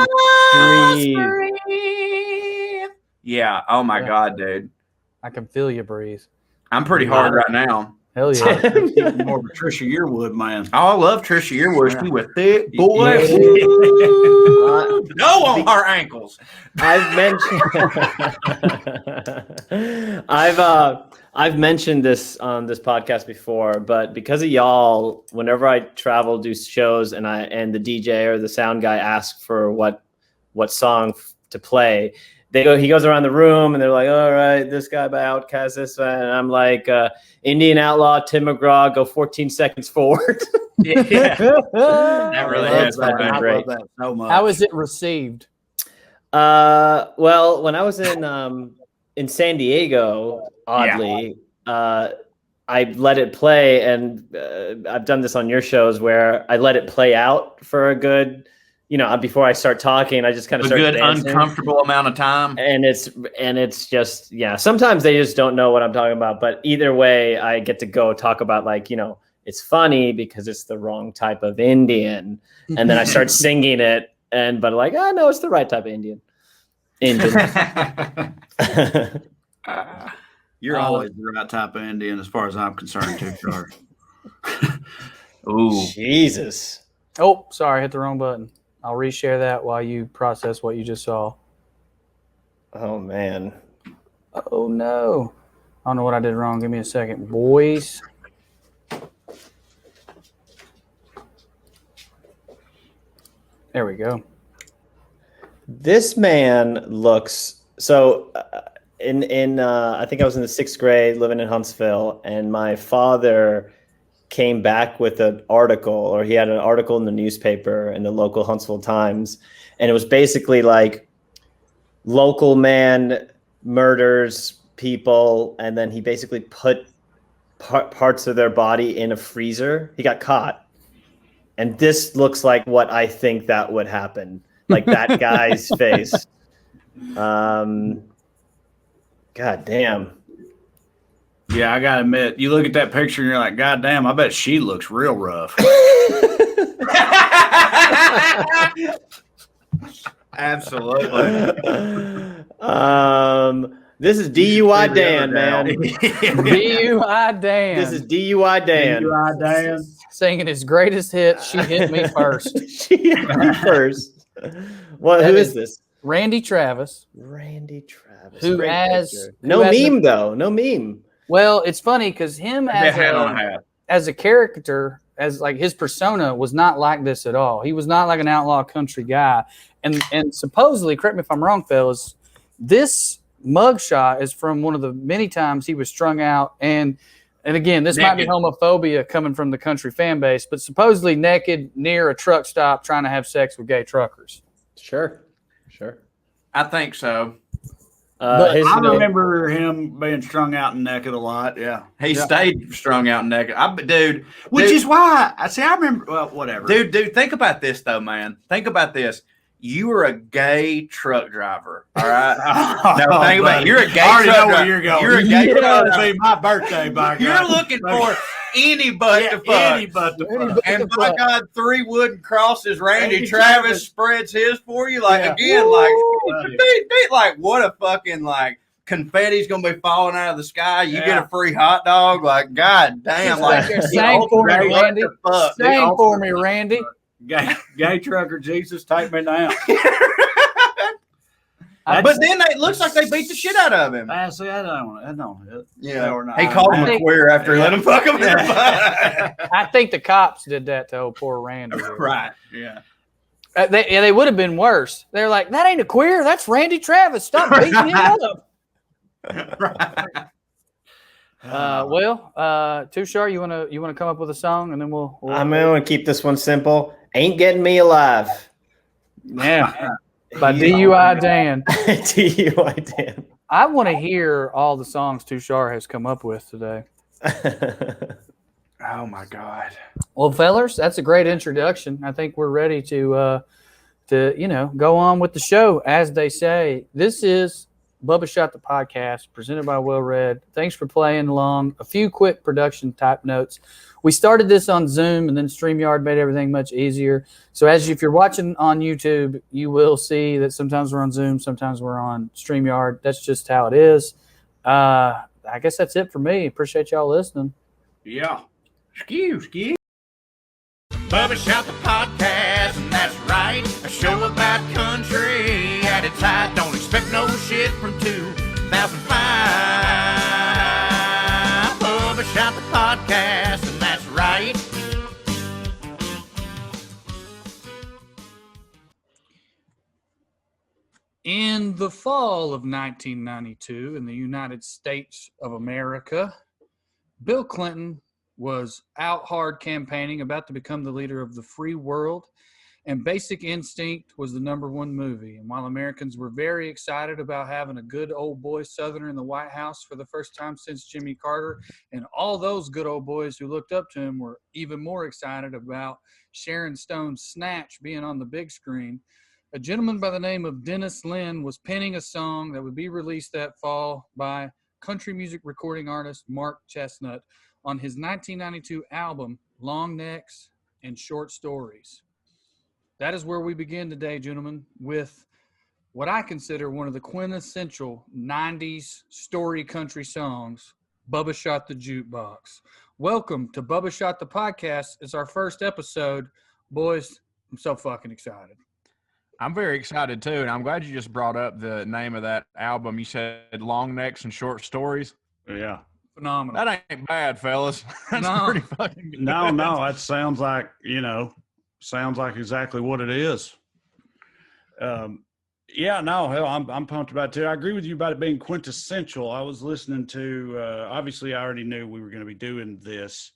Yeah. Oh my God, dude. I can feel you breathe. I'm pretty hard right now. Hell yeah. More of a Trisha Yearwood, man. Oh, I love Trisha Yearwood. She was thick, boy. No on her ankles. I've mentioned this on this podcast before, but because of y'all, whenever I travel, do shows, and the DJ or the sound guy asks for what song to play, he goes around the room and they're like, all right, this guy by Outkast, this one. And I'm like, Indian Outlaw, Tim McGraw, go 14 seconds forward. Yeah. That really has been great. I love that so much. How is it received? Well, when I was in San Diego, oddly, I let it play, and I've done this on your shows where I let it play out for a good, before I start talking, I just kind of start good dancing. Uncomfortable amount of time. And it's just, sometimes they just don't know what I'm talking about, but either way, I get to go talk about, like, it's funny because it's the wrong type of Indian. And then I start singing it, but like, no, it's the right type of Indian. You're always the right type of Indian as far as I'm concerned, too, Char. Ooh. Jesus. Oh, sorry, hit the wrong button. I'll reshare that while you process what you just saw. Oh, man. Oh, no. I don't know what I did wrong. Give me a second. Boys. There we go. This man looks so. I think I was in the 6th grade, living in Huntsville, and my father came back with an article, or he had an article in the newspaper in the local Huntsville Times, and it was basically like local man murders people, and then he basically put parts of their body in a freezer. He got caught, and this looks like what I think that would happen. Like that guy's face. God damn. Yeah, I gotta admit, you look at that picture and you're like, God damn, I bet she looks real rough. Absolutely. This is DUI Dan, man. DUI Dan. This is DUI Dan. DUI Dan. Singing his greatest hit, She Hit Me First. She hit me first. What? Who is this? Randy Travis. Randy Travis. Who Great has picture. No meme, though. No meme. Well, it's funny because him as a character, as like his persona was not like this at all. He was not like an outlaw country guy. And supposedly, correct me if I'm wrong, fellas, this mugshot is from one of the many times he was strung out and again, this might be homophobia coming from the country fan base, but supposedly naked near a truck stop trying to have sex with gay truckers. Sure. I think so. I remember him being strung out and naked a lot. Yeah, he stayed strung out and naked. Which is why I remember. Well, whatever, dude. Think about this though, man. Think about this. You were a gay truck driver, all right? Now think about it. You're a gay truck driver. Where you're going. You're a gay truck driver. Be my birthday, by God. You're looking for any butt to fuck. Any butt to fuck. And by God, 3 wooden crosses. Randy Travis spreads his for you. Like, again, like what a fucking, like, confetti's gonna be falling out of the sky. You get a free hot dog. Like, god damn! Like, sing for me, Randy. Sing for me, Randy. Gay trucker Jesus, take me down. But then it looks like they beat the shit out of him. See, I don't hit. Yeah, he called him a queer after letting him fuck him in the butt. I think the cops did that to old poor Randy. Right. Yeah. They would have been worse. They're like, that ain't a queer. That's Randy Travis. Stop beating him up. Right. Tushar, you wanna come up with a song, and then we'll I'm gonna keep this one simple. Ain't Getting Me Alive. Yeah. By DUI Dan. DUI Dan. I want to hear all the songs Tushar has come up with today. Oh my God. Well, fellas, that's a great introduction. I think we're ready to go on with the show, as they say. This is Bubba Shot the Podcast, presented by wellRED. Thanks for playing along. A few quick production type notes. We started this on Zoom, and then StreamYard made everything much easier. So if you're watching on YouTube, you will see that sometimes we're on Zoom, sometimes we're on StreamYard. That's just how it is. I guess that's it for me. Appreciate y'all listening. Yeah. Skew. Bubba Shot the Podcast, and that's right. A show about country at its height. Don't expect no shit from 2005. Bubba Shot the Podcast, and that's right. In the fall of 1992 in the United States of America, Bill Clinton was out hard campaigning, about to become the leader of the free world, and Basic Instinct was the #1 movie. And while Americans were very excited about having a good old boy Southerner in the White House for the first time since Jimmy Carter, and all those good old boys who looked up to him were even more excited about Sharon Stone's Snatch being on the big screen, a gentleman by the name of Dennis Lynn was penning a song that would be released that fall by country music recording artist Mark Chestnut on his 1992 album, Long Necks and Short Stories. That is where we begin today, gentlemen, with what I consider one of the quintessential 90s story country songs, Bubba Shot the Jukebox. Welcome to Bubba Shot the Podcast. It's our first episode. Boys, I'm so fucking excited. I'm very excited, too, and I'm glad you just brought up the name of that album. You said Long Necks and Short Stories. Yeah. Phenomenal. That ain't bad, fellas. That's pretty fucking good. No, that sounds like, exactly what it is. Hell, I'm pumped about it too. I agree with you about it being quintessential. I was listening to, obviously I already knew we were going to be doing this,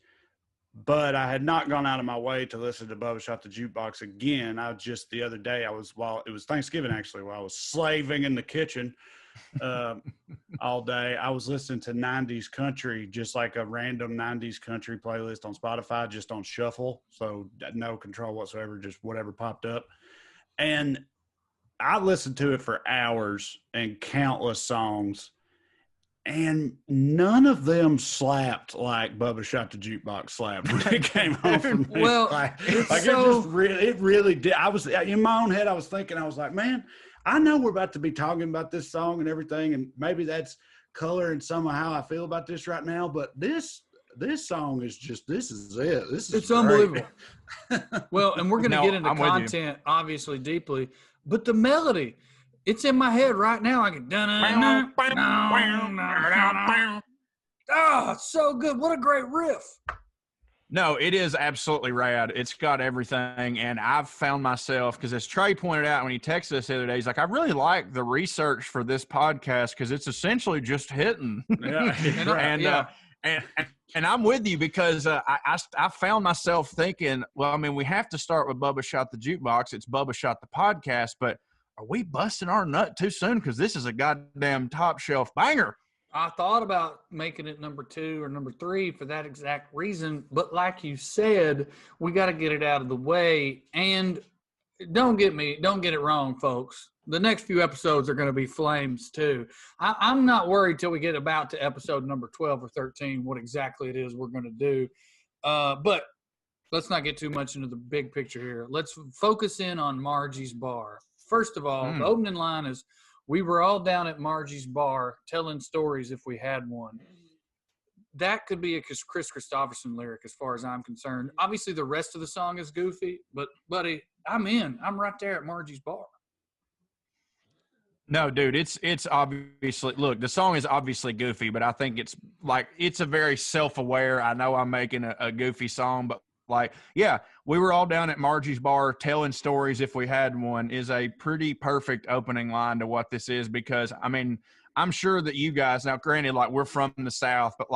but I had not gone out of my way to listen to Bubba Shot the Jukebox again. The other day, it was Thanksgiving actually, while I was slaving in the kitchen all day. I was listening to 90s country, just like a random 90s country playlist on Spotify, just on shuffle. So no control whatsoever, just whatever popped up. And I listened to it for hours and countless songs, and none of them slapped like Bubba Shot the Jukebox slapped when it came home from me. Well, it really did. I was in my own head. I was thinking, I was like, man, I know we're about to be talking about this song and everything, and maybe that's coloring some of how I feel about this right now. But this song is just, this is it. It's unbelievable. Well, and we're going to get into content, obviously, deeply, but the melody, it's in my head right now. I can it's so good. What a great riff. No, it is absolutely rad. It's got everything, and I've found myself, because as Trey pointed out when he texted us the other day, he's like, I really like the research for this podcast because it's essentially just hitting. Yeah. And I'm with you, because I found myself thinking, well, I mean, we have to start with Bubba Shot the Jukebox. It's Bubba Shot the Podcast, but are we busting our nut too soon? Because this is a goddamn top shelf banger. I thought about making it #2 or #3 for that exact reason. But like you said, we got to get it out of the way. And don't get it wrong, folks. The next few episodes are going to be flames too. I'm not worried till we get about to episode number 12 or 13, what exactly it is we're going to do. But let's not get too much into the big picture here. Let's focus in on Margie's Bar. First of all, the opening line is, We were all down at Margie's bar telling stories if we had one. That could be a Chris Christopherson lyric as far as I'm concerned. Obviously, the rest of the song is goofy, but, buddy, I'm in. I'm right there at Margie's bar. No, dude, it's obviously, look, the song is obviously goofy, but I think it's a very self-aware. I know I'm making a goofy song, but yeah, we were all down at Margie's bar telling stories if we had one is a pretty perfect opening line to what this is, because I mean, I'm sure that you guys, now granted, we're from the South, but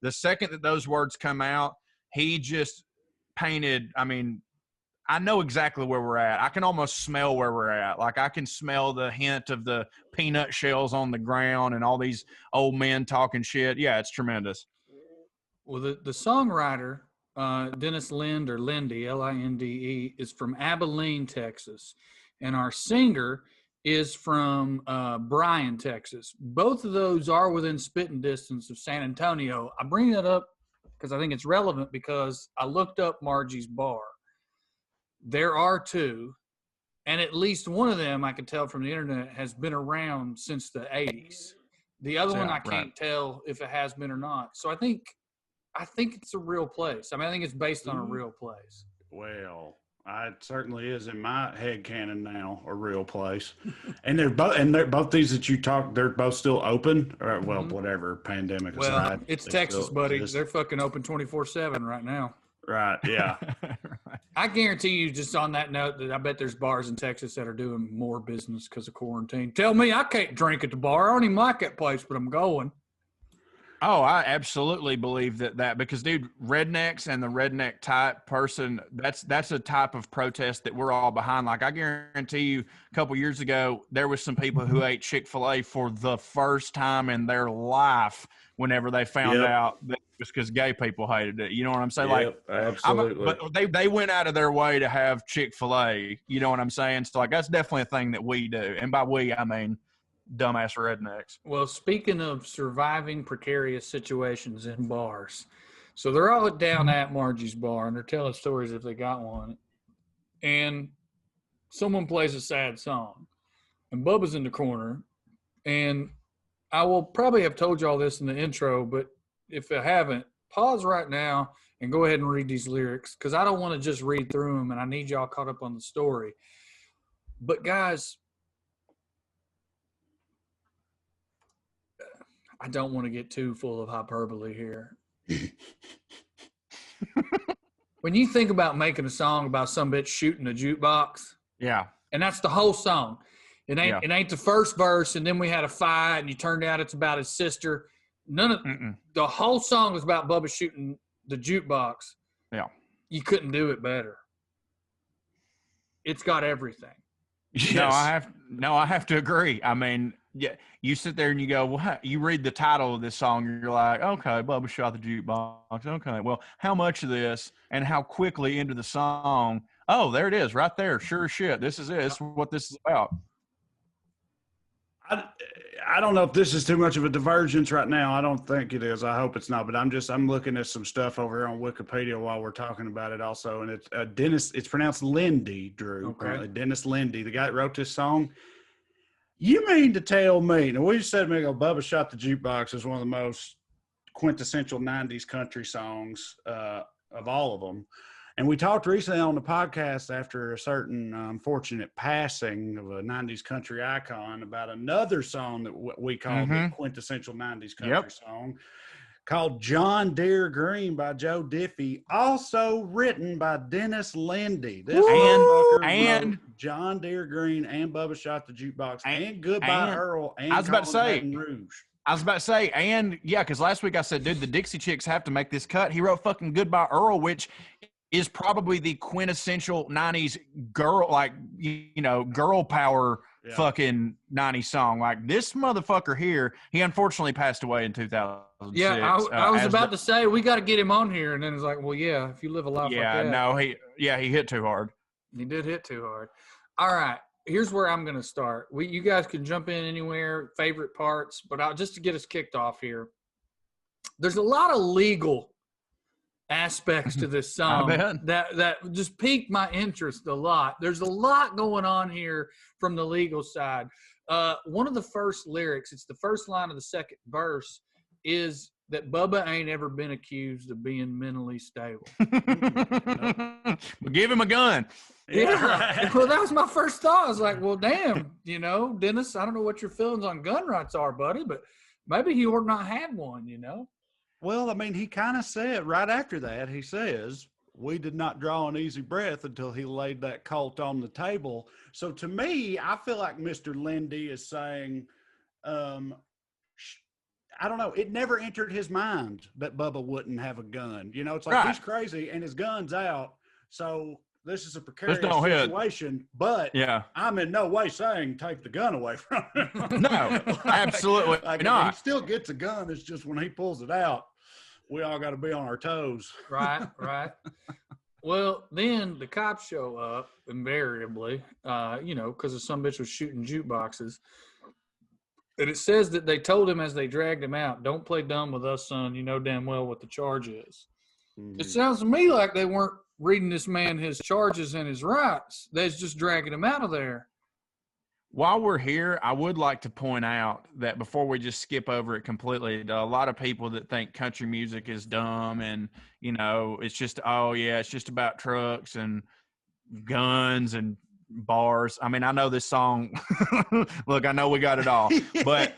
the second that those words come out, he just painted, I mean, I know exactly where we're at. I can almost smell where we're at. I can smell the hint of the peanut shells on the ground and all these old men talking shit. Yeah, it's tremendous. Well, the songwriter, Dennis Lind, or Lindy, Linde, is from Abilene, Texas. And our singer is from Bryan, Texas. Both of those are within spitting distance of San Antonio. I bring that up because I think it's relevant, because I looked up Margie's bar. There are two, and at least one of them, I can tell from the internet, has been around since the 80s. The other one, I can't tell if it has been or not. So I think it's a real place. I mean, I think it's based on a real place. Well, it certainly is in my head canon now, a real place. And they're both these that you talk, they're both still open, or whatever, pandemic aside. Well, it's Texas, buddy. They're fucking open 24/7 right now. Right, yeah. I guarantee you, just on that note, that I bet there's bars in Texas that are doing more business because of quarantine. Tell me I can't drink at the bar. I don't even like that place, but I'm going. Oh, I absolutely believe that because, dude, rednecks and the redneck type person, that's a type of protest that we're all behind. I guarantee you, a couple years ago, there was some people who ate Chick-fil-A for the first time in their life whenever they found out that it was because gay people hated it. You know what I'm saying? Absolutely. But they went out of their way to have Chick-fil-A. You know what I'm saying? So, that's definitely a thing that we do. And by we, I mean dumbass rednecks. Well, speaking of surviving precarious situations in bars, so they're all down at Margie's bar, and they're telling stories if they got one, and someone plays a sad song, and Bubba's in the corner, and I will probably have told you all this in the intro, but if I haven't, pause right now and go ahead and read these lyrics, because I don't want to just read through them, and I need y'all caught up on the story. But guys, I don't want to get too full of hyperbole here. When you think about making a song about some bitch shooting a jukebox, yeah, and that's the whole song. It ain't the first verse, and then we had a fight, and you turned out it's about his sister. The whole song was about Bubba shooting the jukebox. Yeah, you couldn't do it better. It's got everything. Yes. No, I have to agree. I mean, yeah, you sit there and you go, well, you read the title of this song, and you're like, okay, Bubba shot the jukebox. Okay, well, how much of this and how quickly into the song? Oh, there it is, right there. Sure as shit. This is it. This is what this is about. I don't know if this is too much of a divergence right now. I don't think it is. I hope it's not. But I'm looking at some stuff over here on Wikipedia while we're talking about it also. And it's Dennis. It's pronounced Lindy, Drew. Okay. Apparently. Dennis Lindy, the guy that wrote this song. You mean to tell me? Now, we said Bubba Shot the Jukebox is one of the most quintessential 90s country songs of all of them. And we talked recently on the podcast after a certain unfortunate passing of a 90s country icon about another song that we call the quintessential 90s country song called John Deere Green by Joe Diffie, also written by Dennis Lindy. This and John Deere Green and Bubba Shot the Jukebox and Goodbye Earl and I was about to say, Baton Rouge. and yeah, because last week I said, dude, the Dixie Chicks have to make this cut. He wrote fucking Goodbye Earl, which is probably the quintessential 90s girl, girl power fucking 90s song. Like, this motherfucker here, he unfortunately passed away in 2006. Yeah, I was about to say, we got to get him on here. And then it's like, well, yeah, if you live a life like that. He hit too hard. He did hit too hard. All right, here's where I'm going to start. You guys can jump in anywhere, favorite parts, but just to get us kicked off here, there's a lot of legal aspects to this I song bet. that just piqued my interest a lot. There's a lot going on here from the legal side. One of the first lyrics, it's the first line of the second verse, is that Bubba ain't ever been accused of being mentally stable. But give him a gun. Yeah. Well, that was my first thought. I was like, well, damn, Dennis, I don't know what your feelings on gun rights are, buddy, but maybe he ought not have one, Well, I mean, he kind of said right after that, he says, we did not draw an easy breath until he laid that Colt on the table. So to me, I feel like Mr. Lindy is saying, I don't know. It never entered his mind that Bubba wouldn't have a gun. It's like he's crazy and his gun's out. So this is a precarious situation, but I'm in no way saying take the gun away from him. No, absolutely not. He still gets a gun. It's just when he pulls it out, we all got to be on our toes. Right. Well, then the cops show up invariably, because some bitch was shooting jukeboxes. And it says that they told him as they dragged him out, don't play dumb with us, son. You know damn well what the charge is. Mm-hmm. It sounds to me like they weren't reading this man his charges and his rights. They're just dragging him out of there. While we're here, I would like to point out that before we just skip over it completely, a lot of people that think country music is dumb and, it's just, it's just about trucks and guns and bars. I mean, I know this song. Look, I know we got it all, but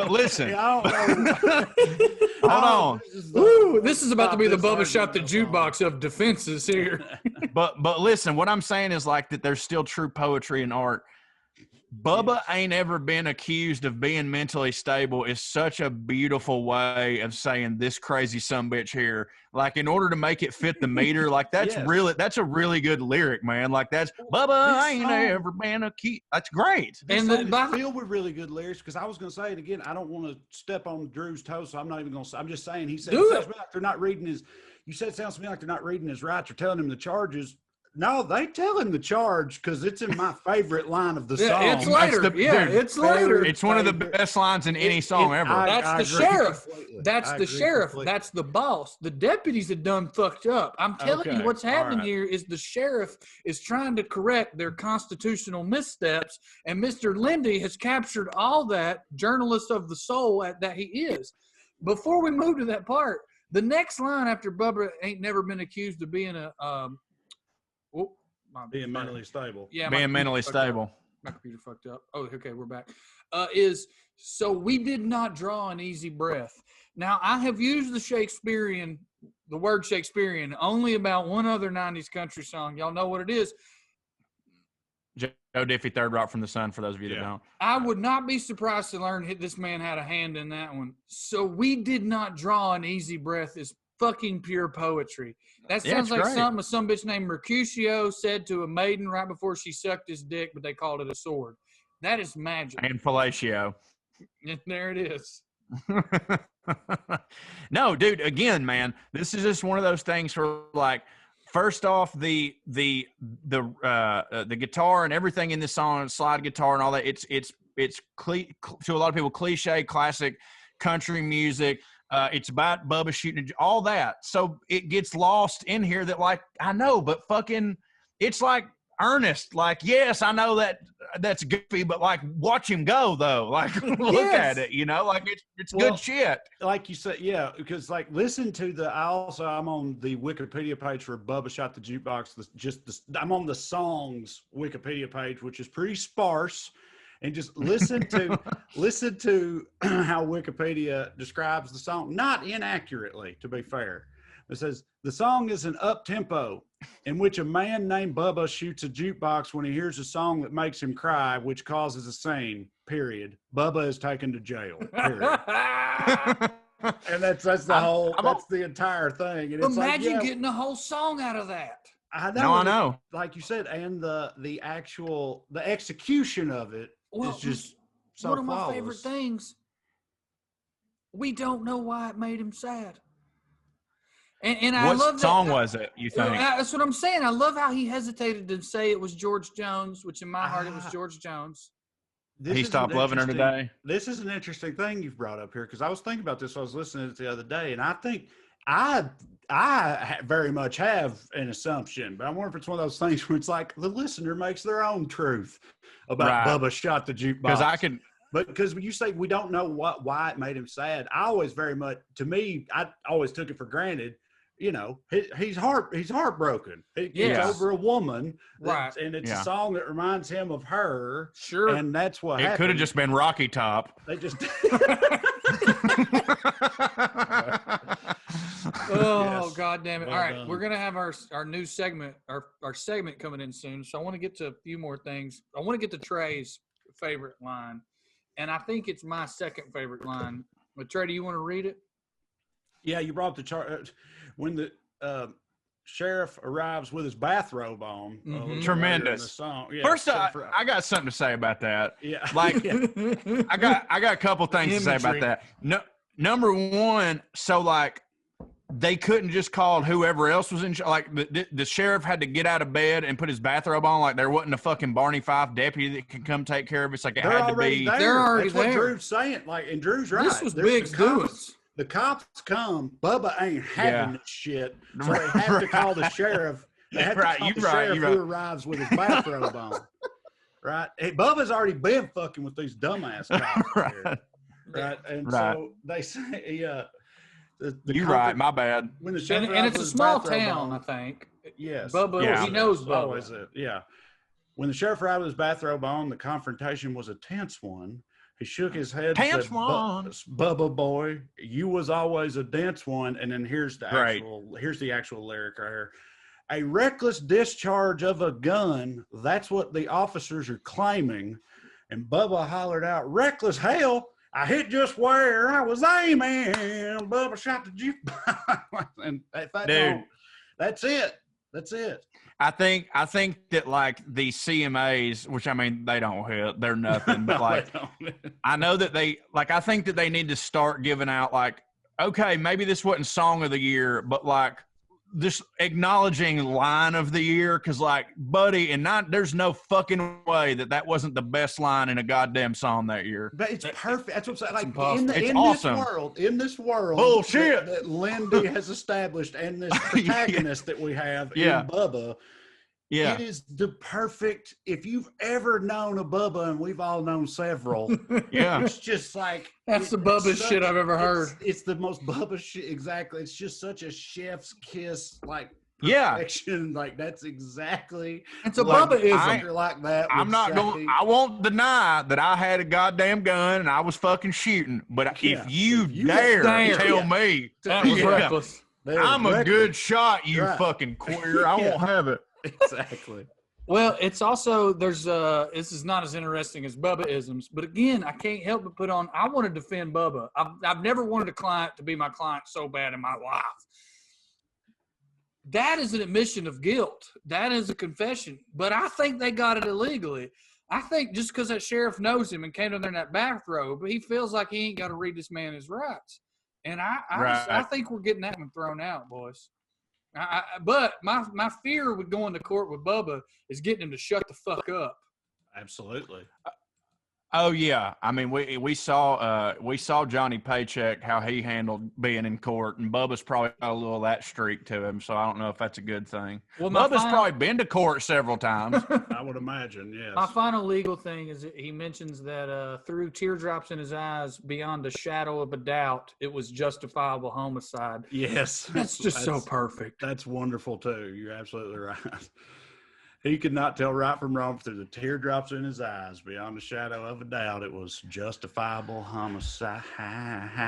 listen. Hold on. Ooh, this is about to be the Bubba Shot the Jukebox of defenses here. but listen, what I'm saying is like that there's still true poetry and art. Bubba ain't ever been accused of being mentally stable is such a beautiful way of saying this crazy sumbitch here. Like in order to make it fit the meter, like that's that's a really good lyric, man. Like that's Bubba ain't ever been accused. That's great. And it's filled with really good lyrics because I was going to say it again. I don't want to step on Drew's toes, so I'm not even going to. I'm just saying he said it sounds to me like they're not reading his. You said it sounds to me like they're not reading his rights or telling him the charges. No, they tell him the charge because it's in my favorite line of the song. It's later. It's later. It's one of the best lines in any song ever. That's the sheriff. That's the sheriff. That's the boss. The deputies had done fucked up. I'm telling you what's happening here is the sheriff is trying to correct their constitutional missteps, and Mr. Lindy has captured all that, journalist of the soul that he is. Before we move to that part, the next line after Bubba ain't never been accused of being being mentally stable. Yeah, being mentally stable. My computer fucked up. Oh, okay, we're back. So we did not draw an easy breath. Now, I have used the word Shakespearean, only about one other 90s country song. Y'all know what it is. Joe Diffie, Third Rock from the Sun, for those of you that don't. I would not be surprised to learn this man had a hand in that one. So we did not draw an easy breath is fucking pure poetry. That sounds like something some bitch named Mercutio said to a maiden right before she sucked his dick, but they called it a sword. That is magic. And fellatio. And there it is. No, dude, again, man, this is just one of those things where, like, first off, the guitar and everything in this song, slide guitar and all that, it's to a lot of people cliche, classic country music. It's about Bubba shooting all that. So it gets lost in here that, like, I know, but fucking it's like earnest. Like, yes, I know that's goofy, but like watch him go though. Like look at it, like it's good shit. Like you said, yeah, because like listen to I'm on the Wikipedia page for Bubba Shot the Jukebox. I'm on the songs Wikipedia page, which is pretty sparse. And just listen to how Wikipedia describes the song, not inaccurately, to be fair. It says, the song is an up-tempo in which a man named Bubba shoots a jukebox when he hears a song that makes him cry, which causes a scene, period. Bubba is taken to jail, period. And that's the entire thing. And imagine getting a whole song out of that. I know. Like you said, and the execution of it is just so one of flawless. My favorite things. We don't know why it made him sad. And I love that. What song was it, you think? That's what I'm saying. I love how he hesitated to say it was George Jones, which in my heart it was George Jones. He stopped loving her today. This is an interesting thing you've brought up here because I was thinking about this. I was listening to it the other day, and I think very much have an assumption, but I wonder if it's one of those things where it's like the listener makes their own truth about Bubba Shot the Jukebox. Because I can. But because when you say we don't know why it made him sad, I always I always took it for granted. You know, he's heartbroken. He's over a woman, right? And it's a song that reminds him of her. Sure, and that's what happened. It could have just been Rocky Top. They just. Oh, God damn it. Well all right. done. We're going to have our new segment, our segment coming in soon. So I want to get to a few more things. I want to get to Trey's favorite line. And I think it's my second favorite line. But Trey, do you want to read it? Yeah, you brought the chart. When the sheriff arrives with his bathrobe on. Tremendous. The song. Yeah, First, I got something to say about that. Yeah. Like, I got a couple things to say about that. No, number one, so like, they couldn't just call whoever else was in like the sheriff had to get out of bed and put his bathrobe on. Like there wasn't a fucking Barney Fife deputy that could come take care of it. It's like it had to be. They're already That's there. what Drew's saying. Like, and Drew's right. This was big doings. The cops come. Bubba ain't having this shit, so they have to call the sheriff. They have to call the sheriff who arrives with his bathrobe on. Right? Hey, Bubba's already been fucking with these dumbass cops. Right? And so they say, You're right. My bad. When the sheriff and it's a small town, I think. Yes. Bubba, he knows Bubba. Yeah. When the sheriff arrived with his bathrobe on, the confrontation was a tense one. He shook his head. Tense said, one. Bubba boy, you was always a dense one. And then here's the actual lyric right here. A reckless discharge of a gun. That's what the officers are claiming. And Bubba hollered out, reckless hell. I hit just where I was aiming. Bubba shot the jukebox. And that's it. That's it. I think that like the CMAs, which I mean they don't hit, they're nothing. But like I know that I think that they need to start giving out like, okay, maybe this wasn't song of the year, but like this acknowledging line of the year, because like, buddy, there's no fucking way that wasn't the best line in a goddamn song that year. But it's perfect. That's what I'm saying. Like awesome. in this world, bullshit that Lindy has established, and this protagonist that we have in Bubba. Yeah, it is the perfect. If you've ever known a Bubba, and we've all known several, it's just like that's the Bubba shit I've ever heard. It's the most Bubba shit. Exactly. It's just such a chef's kiss, like perfection. Like that's exactly. It's a Bubba-ism. Like that. I'm not going. I won't deny that I had a goddamn gun and I was fucking shooting. But if you dare tell me that was reckless, I'm a good shot, you fucking queer. I won't have it. Exactly. Well, it's also this is not as interesting as Bubba-isms, but again, I can't help but put on. I want to defend Bubba. I've never wanted a client to be my client so bad in my life. That is an admission of guilt. That is a confession. But I think they got it illegally. I think just because that sheriff knows him and came down there in that bathrobe, he feels like he ain't got to read this man his rights. And I think we're getting that one thrown out, boys. But my fear with going to court with Bubba is getting him to shut the fuck up. Absolutely. Oh yeah, I mean we saw Johnny Paycheck how he handled being in court, and Bubba's probably got a little of that streak to him. So I don't know if that's a good thing. Well, Bubba's probably been to court several times. I would imagine. Yes. My final legal thing is he mentions that through teardrops in his eyes, beyond a shadow of a doubt, it was justifiable homicide. Yes, that's so perfect. That's wonderful too. You're absolutely right. He could not tell right from wrong through the teardrops in his eyes. Beyond a shadow of a doubt, it was justifiable homicide.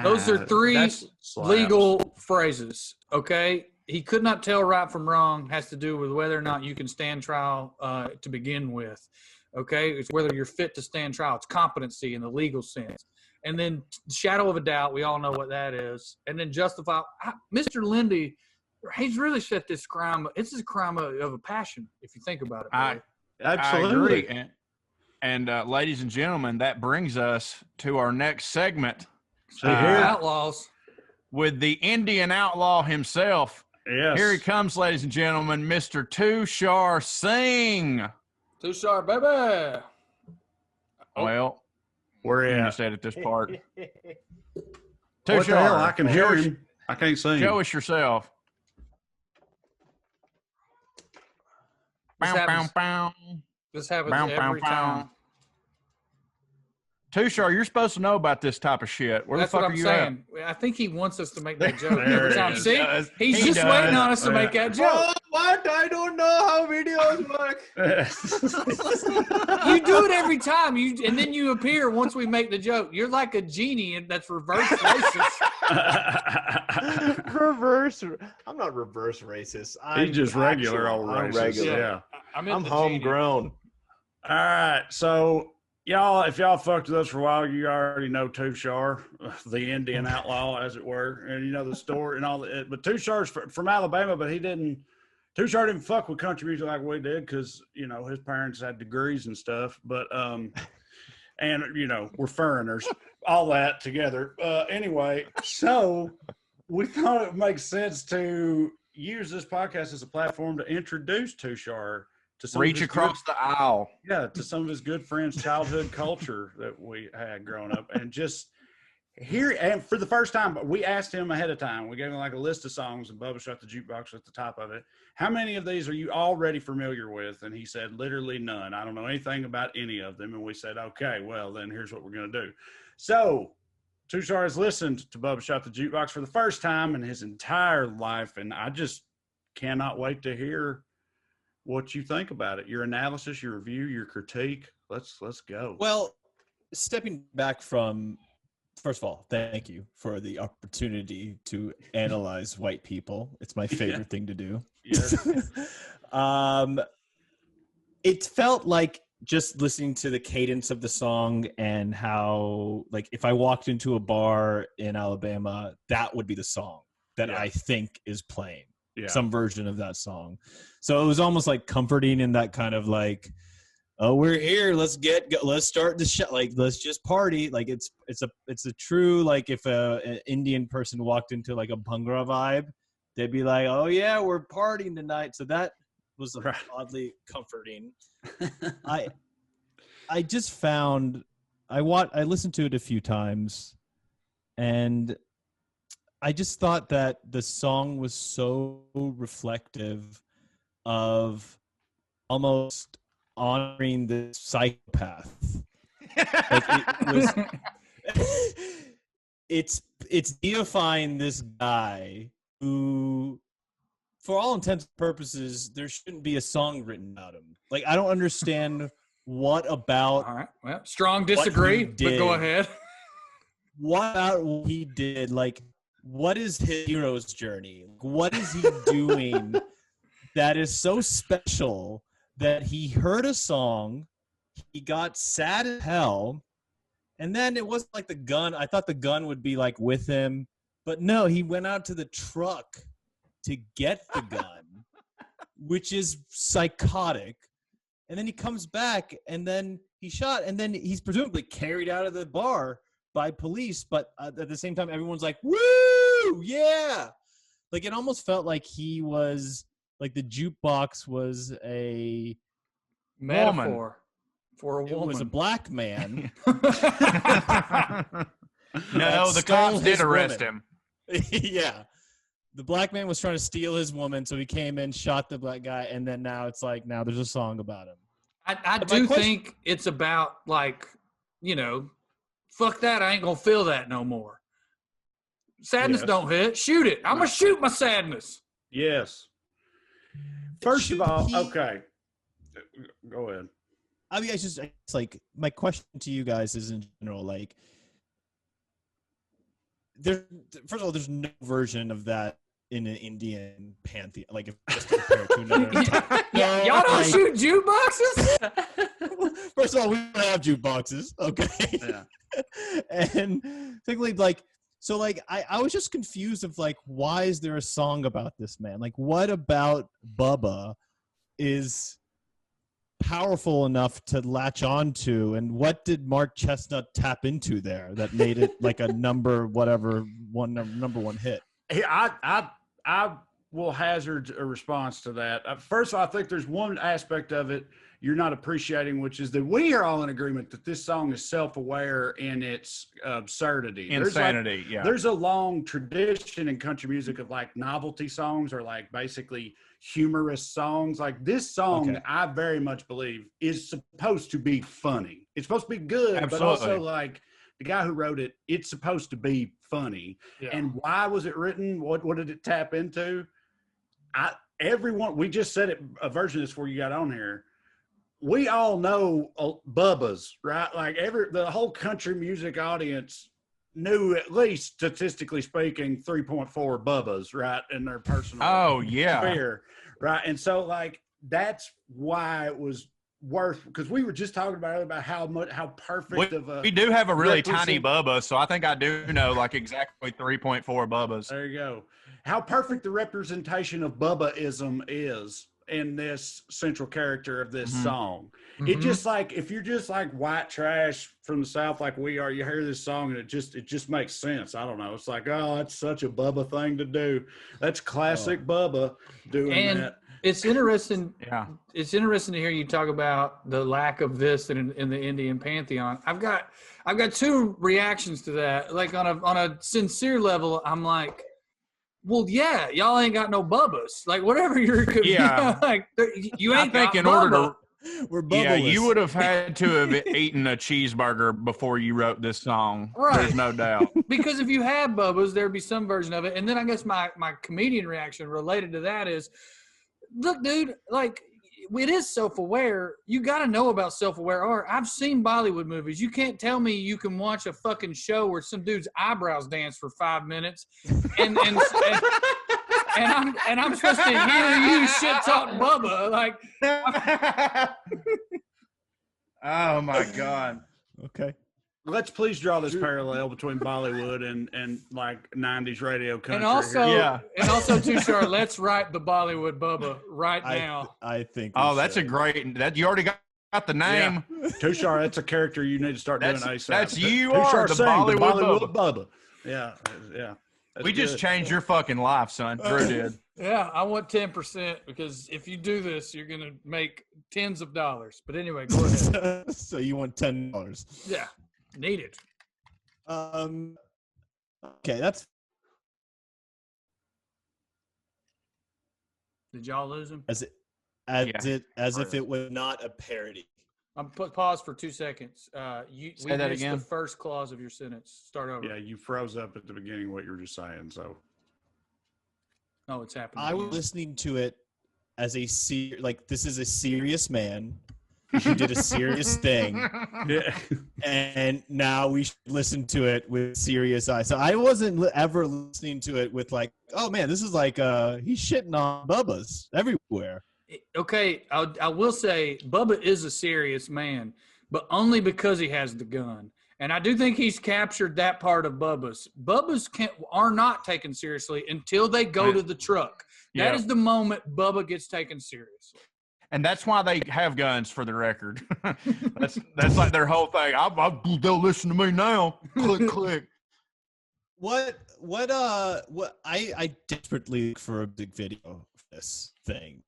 Those are three legal phrases, okay? He could not tell right from wrong has to do with whether or not you can stand trial to begin with, okay? It's whether you're fit to stand trial. It's competency in the legal sense. And then shadow of a doubt, we all know what that is. And then justify. Mr. Lindy, he's really set this crime. It's a crime of a passion, if you think about it. Absolutely. I agree. And ladies and gentlemen, that brings us to our next segment. Outlaws. With the Indian outlaw himself. Yes. Here he comes, ladies and gentlemen, Mr. Tushar Singh. Tushar, baby. Well, we're going to edit this part. Tushar, what the hell? I can hear him. I can't sing. Show us yourself. This Bow, happens, bow, bow. this happens Bow, bow, every bow. time. Tushar, you're supposed to know about this type of shit. Where That's the fuck what are I'm you saying. I think he wants us to make that joke There every it time. is. See, Does. he's He just does. waiting on us to make that joke. What? I don't know how videos work. You do it every time, and then you appear once we make the joke. You're like a genie, and that's reverse racist. Reverse. I'm not reverse racist. He's just regular old I'm racist. regular. Yeah. I'm homegrown. All right. So, y'all, if y'all fucked with us for a while, you already know Tushar, the Indian outlaw, as it were. And you know the story and all that. But Tushar's from Alabama, but Tushar didn't fuck with country music like we did because, you know, his parents had degrees and stuff. But, and, you know, we're foreigners, all that together. Anyway, so we thought it makes sense to use this podcast as a platform to introduce Tushar to some Reach across the aisle. to some of his good friends' childhood culture that we had growing up, and just here. And for the first time, we asked him ahead of time. We gave him like a list of songs, and Bubba Shot the Jukebox at the top of it. How many of these are you already familiar with? And he said, literally none. I don't know anything about any of them. And we said, okay, well then here's what we're gonna do. So Tushar has listened to Bubba Shot the Jukebox for the first time in his entire life, and I just cannot wait to hear what you think about it, your analysis, your review, your critique. Let's go. Well, stepping back from, first of all, thank you for the opportunity to analyze white people. It's my favorite thing to do. Yeah. It felt like just listening to the cadence of the song and how, like, if I walked into a bar in Alabama, that would be the song that I think is playing. Some version of that song. So it was almost like comforting in that kind of like, oh, we're here. Let's start the show. Like, let's just party. Like it's a true, like if an Indian person walked into like a Bhangra vibe, they'd be like, oh yeah, we're partying tonight. So that was oddly comforting. I just found, I listened to it a few times, and I just thought that the song was so reflective of almost honoring the psychopath. Like it's deifying this guy who, for all intents and purposes, there shouldn't be a song written about him. Like, I don't understand what about. All right. Well, strong disagree, but go ahead. What about what he did? Like, what is his hero's journey? What is he doing that is so special that he heard a song, he got sad as hell, and then it wasn't like the gun. I thought the gun would be like with him, but no, he went out to the truck to get the gun, which is psychotic. And then he comes back, and then he's shot, and then he's presumably carried out of the bar by police, but at the same time, everyone's like, woo, yeah. Like, it almost felt like he was, like, the jukebox was a metaphor for a woman. It was a black man. No, the cops did arrest him. Yeah. The black man was trying to steal his woman, so he came in, shot the black guy, and then now it's like, now there's a song about him. I do think it's about, like, you know, fuck that, I ain't gonna feel that no more. Sadness don't hit. Shoot it. I'm gonna shoot my sadness. Yes. First of all, okay. Go ahead. I mean, it's like, my question to you guys is in general, like, first of all, there's no version of that in an Indian pantheon. Like, if just compared to another. Y'all don't shoot jukeboxes? First of all, we don't have jukeboxes. Okay. Yeah. And secondly, like, so, like, I was just confused of, like, why is there a song about this man? Like, what about Bubba is powerful enough to latch on to, and what did Mark Chestnut tap into there that made it like a number one hit? I will hazard a response to that. First of all, I think there's one aspect of it you're not appreciating, which is that we are all in agreement that this song is self-aware in its absurdity. Insanity, yeah. There's a long tradition in country music of like novelty songs or like basically humorous songs. Like this song, I very much believe is supposed to be funny. It's supposed to be good, Absolutely. but also like the guy who wrote it, it's supposed to be funny. Yeah. And why was it written? What did it tap into? We just said it, a version of this before you got on here. We all know Bubba's, right? Like the whole country music audience knew, at least statistically speaking, 3.4 Bubba's, right, in their personal sphere, right? And so like that's why it was worth, because we were just talking about how perfect we do have a really tiny Bubba, so I think I do know like exactly 3.4 Bubbas. There you go. How perfect the representation of Bubbaism is in this central character of this song. It just like, if you're just like white trash from the South like we are, you hear this song and it just makes sense. I don't know. It's like, oh, that's such a Bubba thing to do. That's classic Bubba doing that. It's interesting. Yeah, it's interesting to hear you talk about the lack of this in the Indian pantheon. I've got two reactions to that. Like on a sincere level, I'm like, well, yeah, y'all ain't got no Bubbas. Like whatever you're, like you ain't. I think in Bubba. order to. We're Yeah, Bubbaless. you would have had to have eaten a cheeseburger before you wrote this song. Right. There's no doubt. Because if you had Bubba's, there'd be some version of it. And then I guess my comedian reaction related to that is, look, dude, like it is self-aware. You got to know about self-aware art. I've seen Bollywood movies. You can't tell me you can watch a fucking show where some dude's eyebrows dance for 5 minutes and I'm supposed to hear you shit talk Bubba. Like, oh my God. Okay. Let's please draw this parallel between Bollywood and like 90s radio country. and also, here. Tushar, let's write the Bollywood Bubba right now. I think. Oh, that's a great. That you already got the name. Yeah. Tushar, that's a character you need to start doing ASAP. That's you Tushar are the Singh, Bollywood Bubba. Yeah. That's We just good. changed your fucking life, son. Drew did. Yeah, I want 10% because if you do this, you're gonna make tens of dollars. But anyway, go ahead. So you want $10? Yeah, need it. Okay, that's Did y'all lose him? as if it was not a parody. I'm pause for 2 seconds. We that missed again. the first clause of your sentence. Start over. Yeah, you froze up at the beginning of what you were just saying. So Oh, it's happening. I was again. listening to it as this is a serious man who did a serious thing, yeah. and now we should listen to it with serious eyes. So I wasn't ever listening to it with like, oh man, this is like he's shitting on Bubba's everywhere. Okay, I will say Bubba is a serious man, but only because he has the gun. And I do think he's captured that part of Bubba's. Bubba's are not taken seriously until they go to the truck. That is the moment Bubba gets taken seriously. And that's why they have guns, for the record. that's like their whole thing. They'll listen to me now. Click, click. I desperately look for a big video for this thing.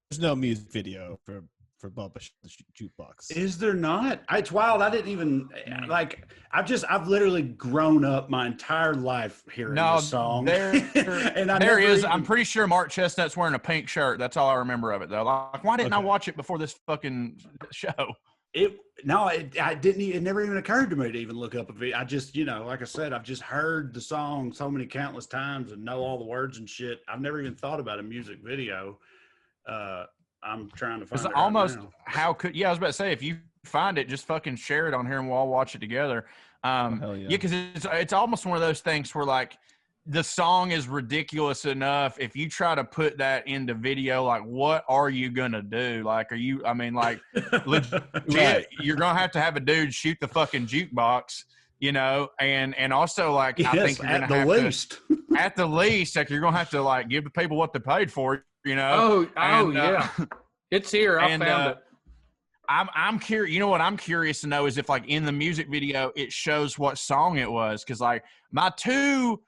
There's no music video for Bubba Shot the Jukebox. Is there not? It's wild. I didn't even like. I've literally grown up my entire life hearing this song. There is. I'm pretty sure Mark Chestnut's wearing a pink shirt. That's all I remember of it, though. Like, why didn't I watch it before this fucking show? It never even occurred to me to even look up a video. I just, like I said, I've just heard the song so many countless times and know all the words and shit. I've never even thought about a music video. I'm trying to find it almost right now. how could I was about to say, if you find it, just fucking share it on here and we'll all watch it together. Hell yeah. Because it's almost one of those things where like the song is ridiculous enough. If you try to put that into video, like what are you gonna do? Like, legit, Right. you're gonna have a dude shoot the fucking jukebox, and also like I think you're gonna at the least. at the least, like you're gonna have to like give the people what they paid for. Yeah, it's here. I found it. I'm curious. You know what I'm curious to know is if like in the music video it shows what song it was, because like my two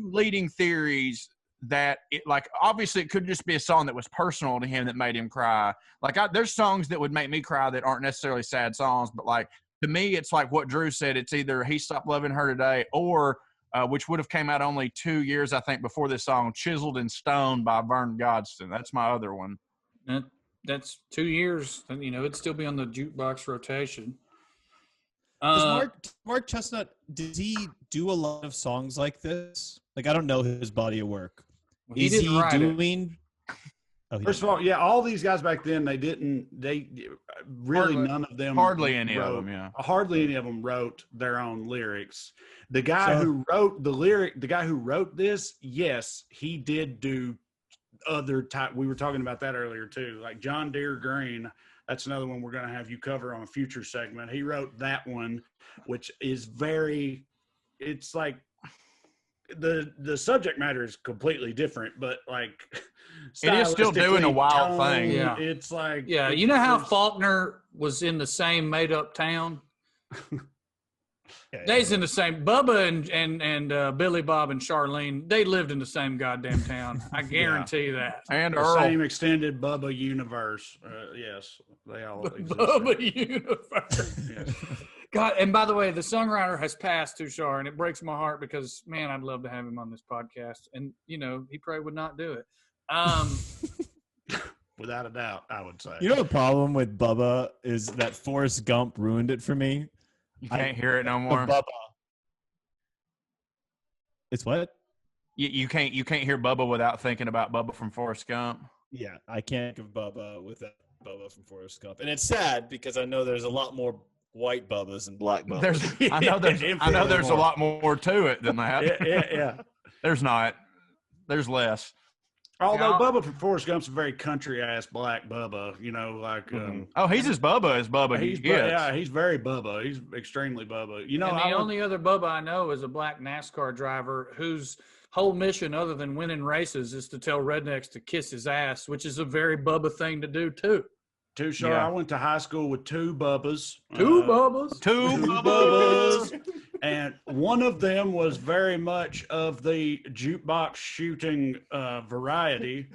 leading theories that it, like, obviously it could just be a song that was personal to him that made him cry. Like, there's songs that would make me cry that aren't necessarily sad songs, but like, to me, it's like what Drew said. It's either He Stopped Loving Her Today or, which would have came out only 2 years, I think, before this song, Chiseled in Stone by Vern Godston. That's my other one. That's 2 years. You know, it'd still be on the jukebox rotation. Does Mark Chestnut, does he do a lot of songs like this? Like, I don't know his body of work. He didn't write it. First of all, yeah, all these guys back then, none of them hardly any of them, yeah. Hardly any of them wrote their own lyrics. The guy who wrote the guy who wrote this, yes, he did do other type. We were talking about that earlier too, like John Deere Green. That's another one we're going to have you cover on a future segment. He wrote that one, which is it's like the subject matter is completely different, but like it is still doing a wild thing. Yeah. It's like, yeah, you know how Faulkner was in the same made up town? They's in the same. Bubba and Billy Bob and Charlene, they lived in the same goddamn town. I guarantee that. And the Earl. same extended Bubba universe. Yes, they all exist. Bubba universe. Yes. God, and by the way, the songwriter has passed, Tushar, and it breaks my heart because, man, I'd love to have him on this podcast. And, you know, he probably would not do it. Without a doubt, I would say. You know the problem with Bubba is that Forrest Gump ruined it for me. You can't hear it no more. Bubba. It's what? You can't hear Bubba without thinking about Bubba from Forrest Gump. Yeah, I can't give Bubba without Bubba from Forrest Gump. And it's sad because I know there's a lot more white Bubbas and black Bubbas. I know there's a lot more to it than that. Yeah. There's not. There's less. Although Bubba from Forrest Gump's a very country-ass black Bubba, you know, like he's as Bubba as Bubba he's very Bubba. He's extremely Bubba. You know, and the only other Bubba I know is a black NASCAR driver whose whole mission, other than winning races, is to tell rednecks to kiss his ass, which is a very Bubba thing to do too. Tushar, yeah. I went to high school with two Bubbas. Two Bubbas. And one of them was very much of the jukebox shooting variety.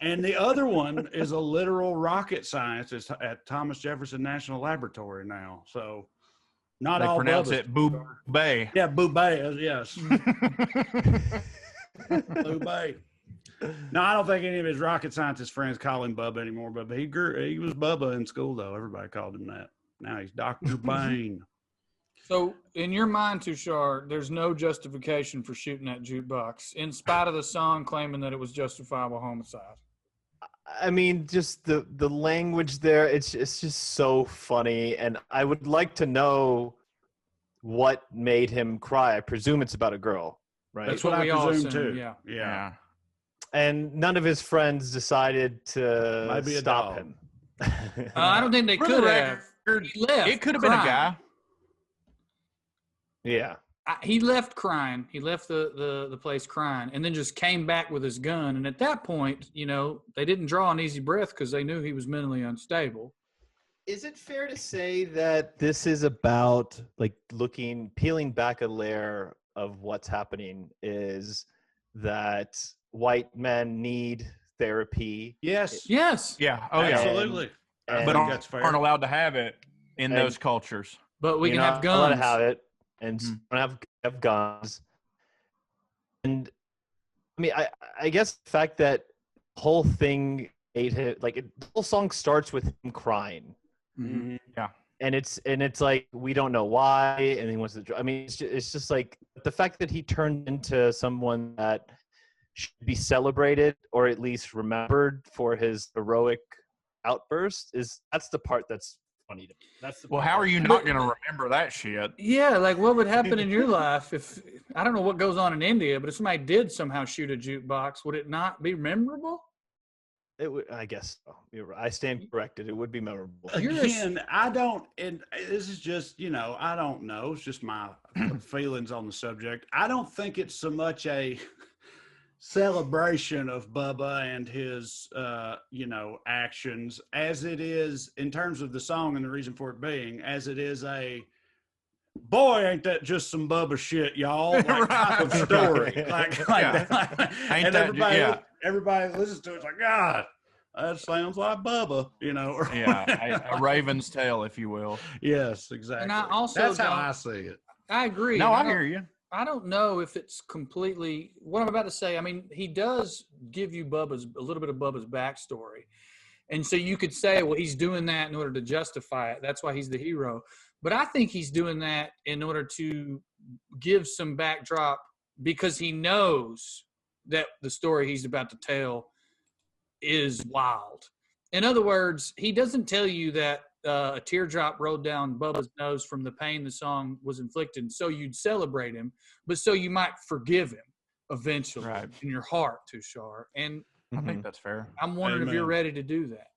And the other one is a literal rocket scientist at Thomas Jefferson National Laboratory now. So not all pronounce Bubbas. It Bubba. Yeah, Bubba, yes. Bubba. No, I don't think any of his rocket scientist friends call him Bubba anymore, but he was Bubba in school, though. Everybody called him that. Now he's Dr. Bain. So, in your mind, Tushar, there's no justification for shooting that jukebox, in spite of the song claiming that it was justifiable homicide. I mean, just the language there, it's just so funny, and I would like to know what made him cry. I presume it's about a girl, right? That's what we all presume, too. Yeah. And none of his friends decided to stop him. I don't think they could have. He left. It could have been a guy. Yeah. He left crying. He left the place crying, and then just came back with his gun. And at that point, you know, they didn't draw an easy breath because they knew he was mentally unstable. Is it fair to say that this is about, like, peeling back a layer of what's happening, is that white men need therapy? Yes. Yeah. Oh, yeah. Absolutely. But aren't allowed to have it in those cultures. But we can have guns. Allowed to have it, and don't have guns. And I mean, I guess the fact that the whole thing ate him, like, the whole song starts with him crying. Mm-hmm. Yeah. And it's like, we don't know why, and he wants to. I mean, it's just like the fact that he turned into someone that should be celebrated or at least remembered for his heroic outburst that's the part that's funny to me. Well, how are you not going to remember that shit? Yeah, like what would happen in your life if, I don't know what goes on in India, but if somebody did somehow shoot a jukebox, would it not be memorable? It would, I guess so. I stand corrected. It would be memorable. Again, I don't, and this is just, you know, I don't know. It's just my feelings on the subject. I don't think it's so much a celebration of Bubba and his, actions as it is in terms of the song and the reason for it being, as it is a boy, ain't that just some Bubba shit, y'all? Like type of story, like that. And everybody listens to it, it's like, God, that sounds like Bubba, you know? Or a raven's tale, if you will. Yes, exactly. And I also that's how I see it. I agree. No, I hear you. I don't know if it's completely what I'm about to say. I mean, he does give you a little bit of Bubba's backstory. And so you could say, well, he's doing that in order to justify it. That's why he's the hero. But I think he's doing that in order to give some backdrop because he knows that the story he's about to tell is wild. In other words, he doesn't tell you that a teardrop rolled down Bubba's nose from the pain the song was inflicted, so you'd celebrate him, but so you might forgive him eventually in your heart, Tushar. And I think that's fair. I'm wondering if you're ready to do that.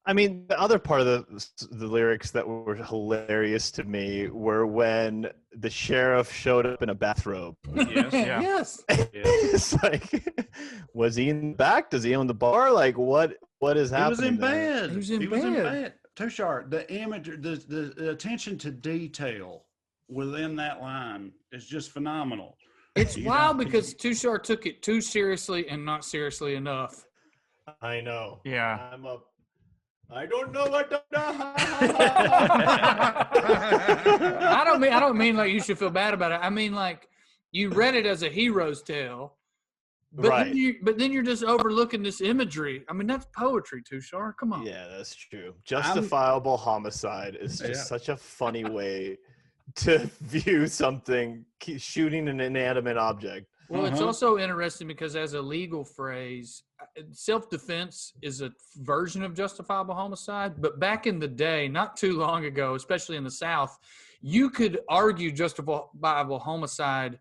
I mean, the other part of the lyrics that were hilarious to me were when the sheriff showed up in a bathrobe. Yes. It's like, was he in the back? Does he own the bar? Like, what is happening? He was in bed. He was in bed. Tushar, the image, the attention to detail within that line is just phenomenal. It's wild because Tushar took it too seriously and not seriously enough. I know. Yeah. I don't know what to do. I don't mean like you should feel bad about it. I mean like you read it as a hero's tale, but then you're just overlooking this imagery. I mean that's poetry, Tushar. Come on. Yeah, that's true. Justifiable homicide is just such a funny way to view something, shooting an inanimate object. Well, it's also interesting because as a legal phrase, self-defense is a version of justifiable homicide. But back in the day, not too long ago, especially in the South, you could argue justifiable homicide,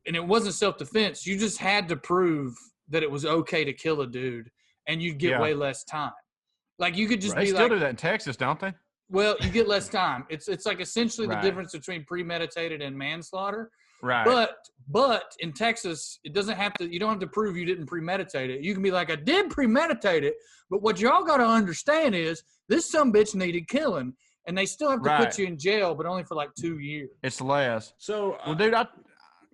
and it wasn't self-defense. You just had to prove that it was okay to kill a dude, and you'd get way less time. Like you could just They still do that in Texas, don't they? Well, you get less time. It's like essentially the difference between premeditated and manslaughter. Right. But in Texas, you don't have to prove you didn't premeditate it. You can be like, I did premeditate it, but what y'all got to understand is this sumbitch needed killing, and they still have to put you in jail, but only for like 2 years. It's less. So, well, dude,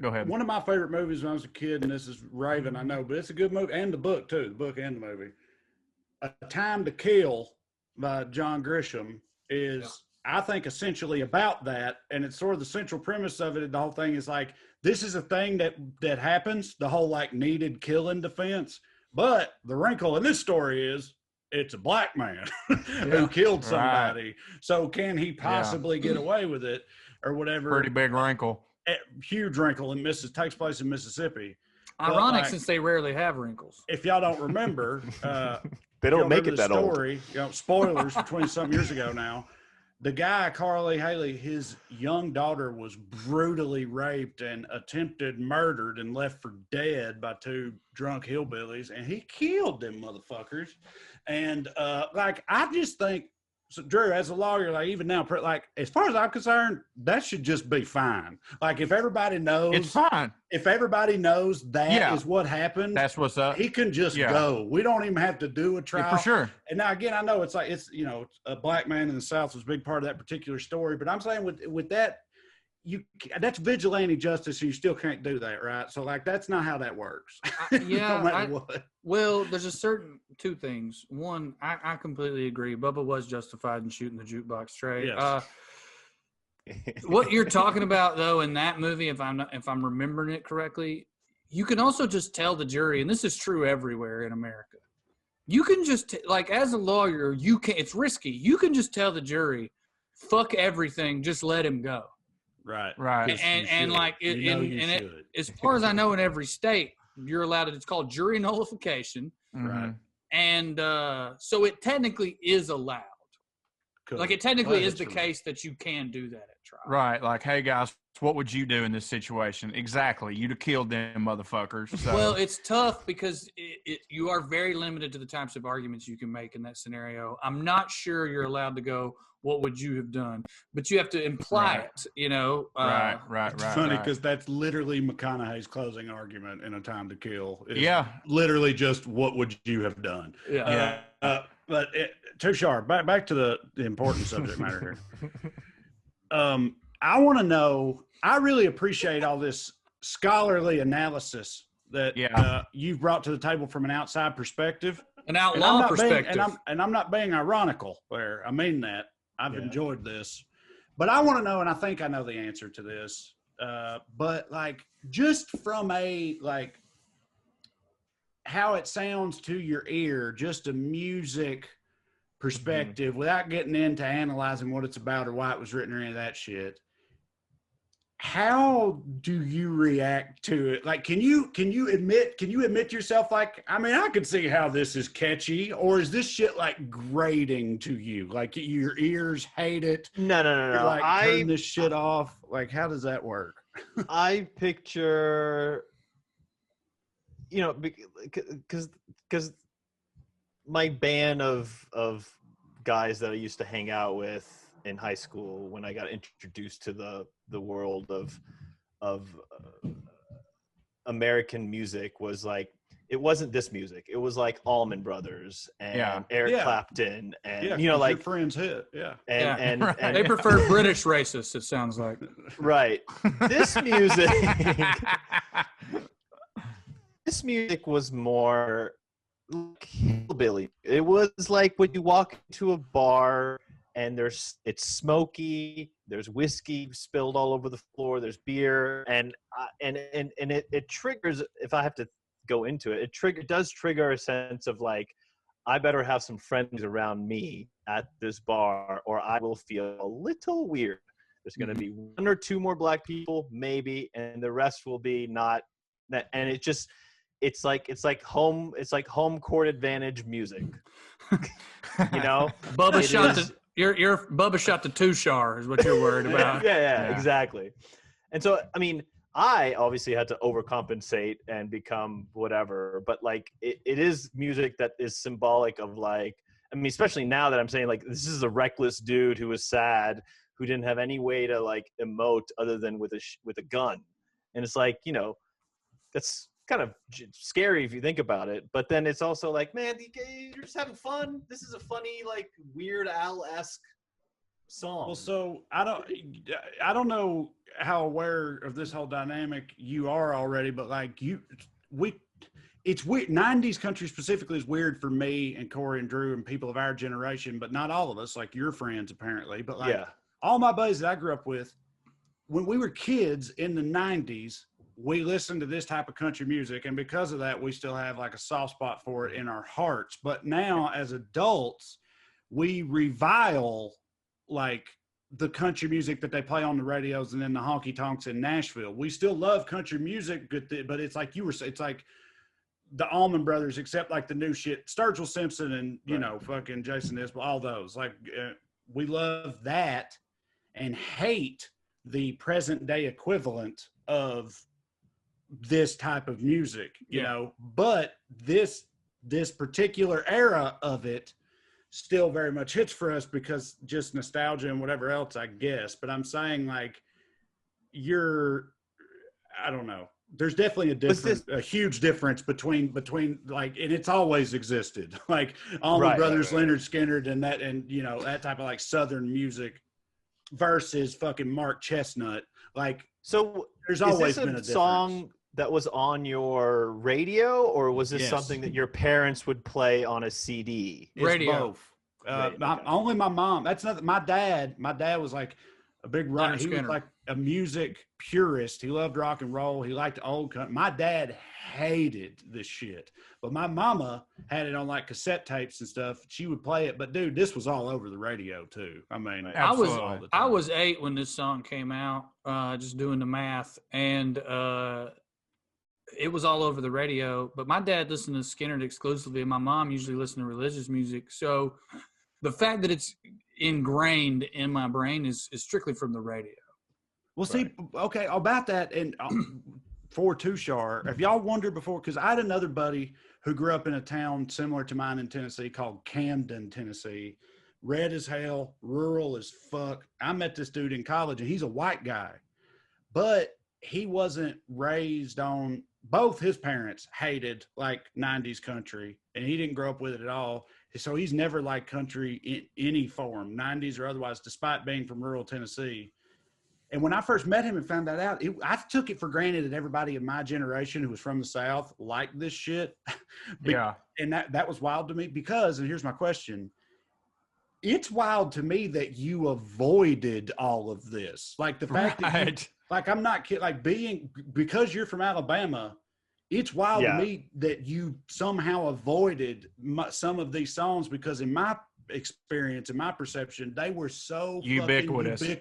go ahead. One of my favorite movies when I was a kid, and this is Raven, I know, but it's a good movie, and the book too, the book and the movie. A Time to Kill by John Grisham is, I think, essentially about that, and it's sort of the central premise of it. The whole thing is like, this is a thing that happens, the whole like needed killing defense. But the wrinkle in this story is it's a black man who killed somebody. Right. So can he possibly get away with it or whatever? Pretty big wrinkle. Huge wrinkle takes place in Mississippi. Ironic, since they rarely have wrinkles. If y'all don't remember, they don't make it that story, old. Spoilers for 20-some years ago now. The guy, Carly Haley, his young daughter was brutally raped and attempted murdered and left for dead by 2 drunk hillbillies, and he killed them motherfuckers. And I just think, so Drew, as a lawyer, like even now, like as far as I'm concerned, that should just be fine. Like if everybody knows, it's fine. If everybody knows that is what happened, that's what's up. He can just go. We don't even have to do a trial. For sure. And now again, I know it's a black man in the South was a big part of that particular story, but I'm saying with that, that's vigilante justice, and you still can't do that, right? So like that's not how that works. No matter what. Well, there's two things. One, I completely agree. Bubba was justified in shooting the jukebox straight. Yes. What you're talking about though in that movie, if I'm remembering it correctly, you can also just tell the jury, and this is true everywhere in America. You can just as a lawyer, it's risky. You can just tell the jury, fuck everything, just let him go. Right. And as far as I know, in every state, you're allowed to. It's called jury nullification. Right. And so it technically is allowed. Cool. Like it technically is the case that you can do that at trial. Right. Like, hey guys, what would you do in this situation? Exactly. You'd have killed them motherfuckers. So. Well, it's tough because you are very limited to the types of arguments you can make in that scenario. I'm not sure you're allowed to go, what would you have done? But you have to imply it, Right. It's funny because that's literally McConaughey's closing argument in A Time to Kill. It's literally just, what would you have done? Yeah. But Tushar, back to the important subject matter here. I want to know. I really appreciate all this scholarly analysis that you've brought to the table from an outside perspective, an outlaw perspective. I'm not being ironical there. I mean that. I've enjoyed this, but I want to know, and I think I know the answer to this. But like, just from a like how it sounds to your ear, just a music perspective, without getting into analyzing what it's about or why it was written or any of that shit. How do you react to it? Like, can you admit yourself, like, I mean, I could see how this is catchy, or is this shit like grating to you? Like your ears hate it? No. Like, turn this shit off. Like, how does that work? I picture, because my band of guys that I used to hang out with in high school, when I got introduced to the world of American music, was like, it wasn't this music. It was like Allman Brothers and Eric Clapton and like your friends hit. And they prefer British racists, it sounds like. Right. This music was more like hillbilly. It was like when you walk into a bar and it's smoky, there's whiskey spilled all over the floor, there's beer, and it triggers, if I have to go into it, it does trigger a sense of like, I better have some friends around me at this bar or I will feel a little weird. There's going to be one or two more black people, maybe, and the rest will be not. And it's like home court advantage music. Bubba shot the you're Bubba shot the Tushar is what you're worried about. yeah, exactly. And so, I mean, I obviously had to overcompensate and become whatever, but like it is music that is symbolic of like, I mean, especially now that I'm saying like, this is a reckless dude who was sad, who didn't have any way to like emote other than with a gun. And it's like, that's kind of scary if you think about it, but then it's also like, man, you're just having fun. This is a funny, like, Weird Al-esque song. Well, so I don't know how aware of this whole dynamic you are already, but like it's weird. 90s country specifically is weird for me and Corey and Drew and people of our generation, but not all of us, like your friends apparently. But like all my buddies that I grew up with, when we were kids in the 90s, we listened to this type of country music, and because of that, we still have like a soft spot for it in our hearts. But now as adults, we revile like the country music that they play on the radios and then the honky tonks in Nashville. We still love country music, but it's like you were saying, it's like the Allman Brothers, except like the new shit, Sturgill Simpson and, fucking Jason Isbell, all those. Like, we love that and hate the present day equivalent of this type of music, but this particular era of it still very much hits for us because just nostalgia and whatever else, I guess. But I'm saying like I don't know. There's definitely a huge difference between like, and it's always existed, like Allman Brothers, Leonard Skinner, and that, and that type of like Southern music versus fucking Mark Chestnut. Like, so there's always been a difference. Song that was on your radio, or was this something that your parents would play on a CD? It's radio. Both. Only my mom. That's not my dad. My dad was like a big rock. He was like a music purist. He loved rock and roll. He liked old country. My dad hated this shit, but my mama had it on like cassette tapes and stuff. She would play it, but dude, this was all over the radio too. I mean, I was 8 when this song came out. Just doing the math, and it was all over the radio. But my dad listened to Skinner exclusively, and my mom usually listened to religious music. So the fact that it's ingrained in my brain is strictly from the radio. Well, see, okay, about that, and for Tushar, have y'all wondered before? Because I had another buddy who grew up in a town similar to mine in Tennessee called Camden, Tennessee. Red as hell, rural as fuck. I met this dude in college, and he's a white guy, but he wasn't raised on. Both his parents hated like 90s country, and he didn't grow up with it at all. So he's never liked country in any form, 90s or otherwise, despite being from rural Tennessee. And when I first met him and found that out, I took it for granted that everybody in my generation who was from the South liked this shit. Yeah. And that was wild to me because, and here's my question, it's wild to me that you avoided all of this. Like the fact that like, I'm not kidding, like because you're from Alabama, it's wild to me that you somehow avoided some of these songs, because in my experience, in my perception, they were so ubiquitous in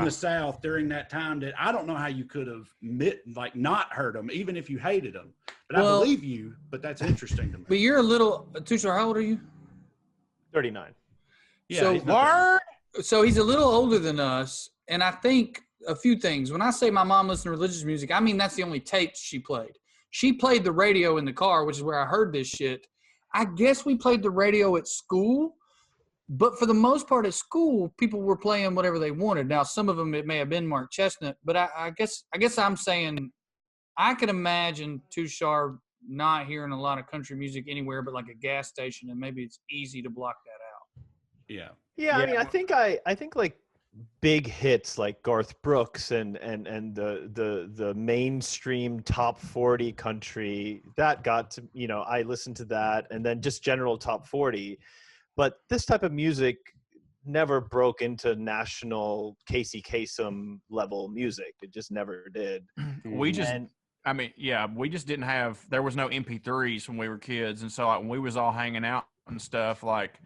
the South during that time that I don't know how you could have not heard them, even if you hated them. But I believe you, but that's interesting to me. But you're a little, Tushar, how old are you? 39. Yeah. So he's a little older than us. And I think a few things. When I say my mom listened to religious music, I mean that's the only tapes she played. She played the radio in the car, which is where I heard this shit. I guess we played the radio at school, but for the most part at school, people were playing whatever they wanted. Now, some of them, it may have been Mark Chestnut, but I guess I'm saying I could imagine Tushar not hearing a lot of country music anywhere but like a gas station, and maybe it's easy to block that out. Yeah. I mean, I think like big hits like Garth Brooks and the mainstream top 40 country that got to, I listened to that, and then just general top 40. But this type of music never broke into national Casey Kasem level music. It just never did. We just didn't have, there was no MP3s when we were kids. And so like when we was all hanging out and stuff, like,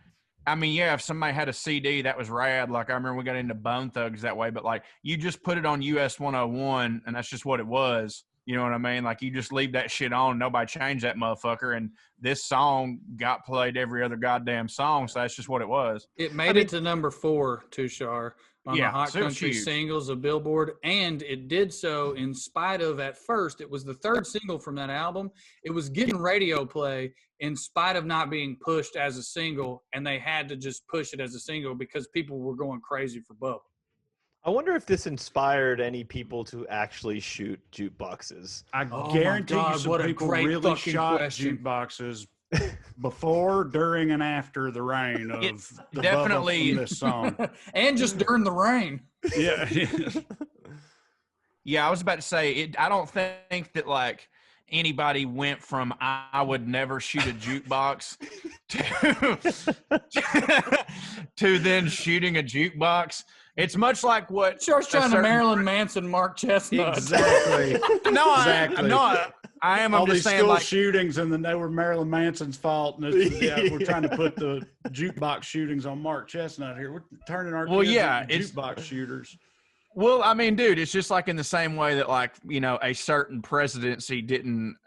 I mean, yeah, if somebody had a CD, that was rad. Like, I remember we got into Bone Thugs that way, but like, you just put it on US 101, and that's just what it was. You know what I mean? Like, you just leave that shit on. Nobody changed that motherfucker. And this song got played every other goddamn song, so that's just what it was. It made it to number 4, Tushar, on the Hot Country Singles of Billboard, and it did so in spite of, at first, it was the third single from that album. It was getting radio play in spite of not being pushed as a single, and they had to just push it as a single because people were going crazy for Bubba. I wonder if this inspired any people to actually shoot jukeboxes. I guarantee you some people really shot jukeboxes before, during, and after the reign of the Bubba from this song. And just during the rain. Yeah. Yeah, I was about to say, I don't think that, like, anybody went from I would never shoot a jukebox to then shooting a jukebox. It's much like what George trying to Marilyn Manson, Mark Chestnut. Exactly. I am. All I'm just these saying, school like, shootings, and then they were Marilyn Manson's fault. And we're trying to put the jukebox shootings on Mark Chestnut here. We're turning our kids into jukebox shooters. Well, I mean, dude, it's just like in the same way that, like, a certain presidency didn't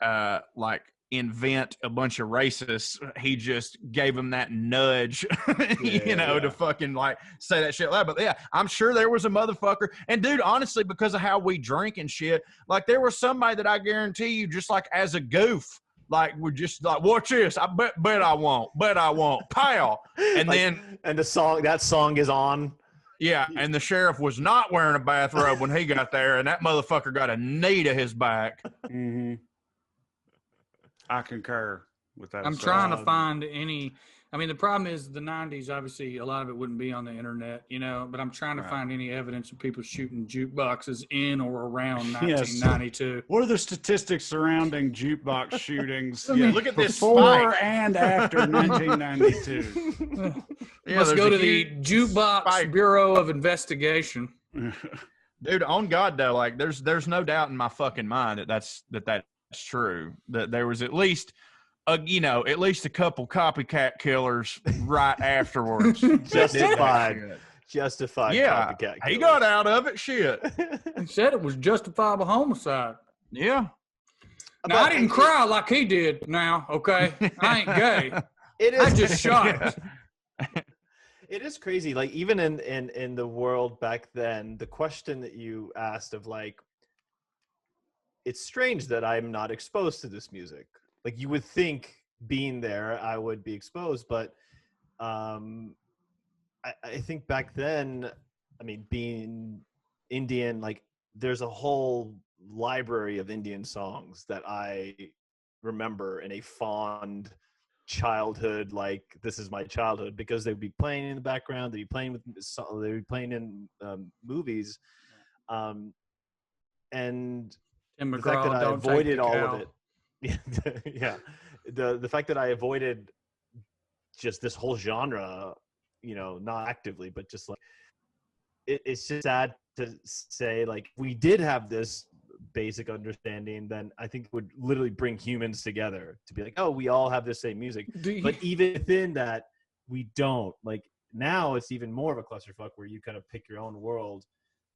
like invent a bunch of racists. He just gave them that nudge, to fucking like say that shit loud. But yeah, I'm sure there was a motherfucker. And dude, honestly, because of how we drink and shit, like there was somebody that I guarantee you, just like as a goof, like we're just like, watch this. I bet I won't, pow. And like, then that song is on. Yeah, and the sheriff was not wearing a bathrobe when he got there, and that motherfucker got a knee to his back. Mm-hmm. I concur with that. I'm trying to find any. I mean, the problem is the 90s, obviously, a lot of it wouldn't be on the internet, but I'm trying to find any evidence of people shooting jukeboxes in or around 1992. Yes. What are the statistics surrounding jukebox shootings? Look at this before and after 1992. Let's go to the Jukebox Bureau of Investigation. Dude, on God, though, like there's no doubt in my fucking mind that's true. That there was at least a couple copycat killers right afterwards. Justified copycat killers. He got out of it. Shit. He said it was justifiable homicide. Yeah. Now, I didn't cry like he did now, okay? I ain't gay. I just shot. It is crazy. Like, even in the world back then, the question that you asked of, like, it's strange that I'm not exposed to this music. Like, you would think being there, I would be exposed, but I think back then, I mean, being Indian, like, there's a whole library of Indian songs that I remember in a fond, childhood, like this is my childhood, because they'd be playing in the background, they'd be playing in movies, and Tim the fact that McGraw, I don't take avoided the all cow. of it, yeah, the fact that I avoided just this whole genre, not actively, but just like it's just sad to say, like, we did have this basic understanding, then I think it would literally bring humans together to be like, oh, we all have the same music. But even within that, we don't. Like, now it's even more of a clusterfuck where you kind of pick your own world.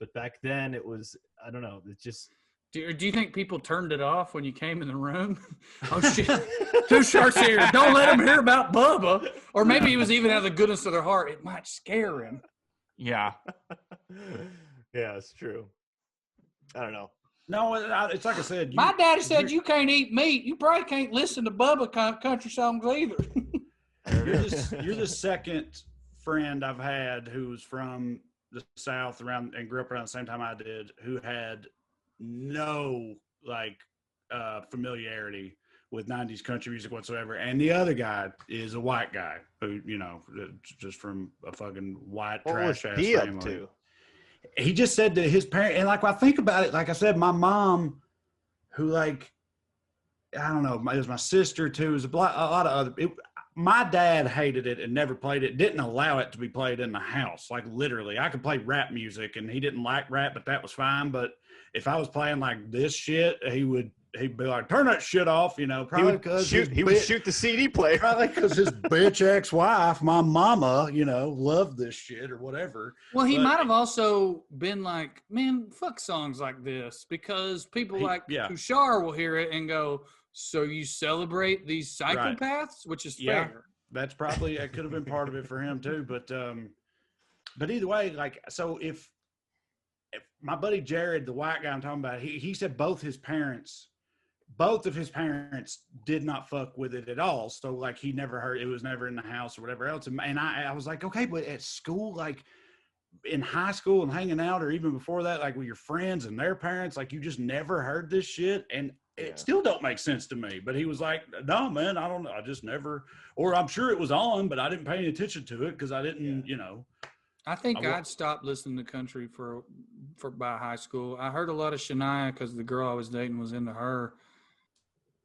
But back then it was, I don't know, it's just. Do you think people turned it off when you came in the room? Oh shit, Too Sharp's here. Don't let him hear about Bubba. Or maybe it was even out of the goodness of their heart. It might scare him. Yeah. Yeah, it's true. I don't know. No, it's like I said. My daddy said you can't eat meat. You probably can't listen to Bubba country songs either. You're the second friend I've had who was from the South and grew up around the same time I did, who had no familiarity with 90s country music whatsoever. And the other guy is a white guy who, just from a fucking white trash ass family. To? He just said to his parents, and like when I think about it, like I said, my mom, who I don't know, it was my sister too, it was a lot of other. My dad hated it and never played it. Didn't allow it to be played in the house. Like literally, I could play rap music, and he didn't like rap, but that was fine. But if I was playing like this shit, he'd be like, "Turn that shit off," Probably because he would shoot the CD player. Probably because his bitch ex-wife, my mama, loved this shit or whatever. Well, he might have also been like, "Man, fuck songs like this," because people Tushar will hear it and go, "So you celebrate these psychopaths," right. Which is fair. That's probably it. Could have been part of it for him too, but either way, so if my buddy Jared, the white guy I'm talking about, he said both of his parents did not fuck with it at all. So he never heard, it was never in the house or whatever else. And I was like, okay, but at school, in high school and hanging out, or even before that, with your friends and their parents, you just never heard this shit. And it still don't make sense to me. But he was like, no, man, I don't know. I just never, or I'm sure it was on, but I didn't pay any attention to it because I didn't, I think I'd stopped listening to country by high school. I heard a lot of Shania because the girl I was dating was into her.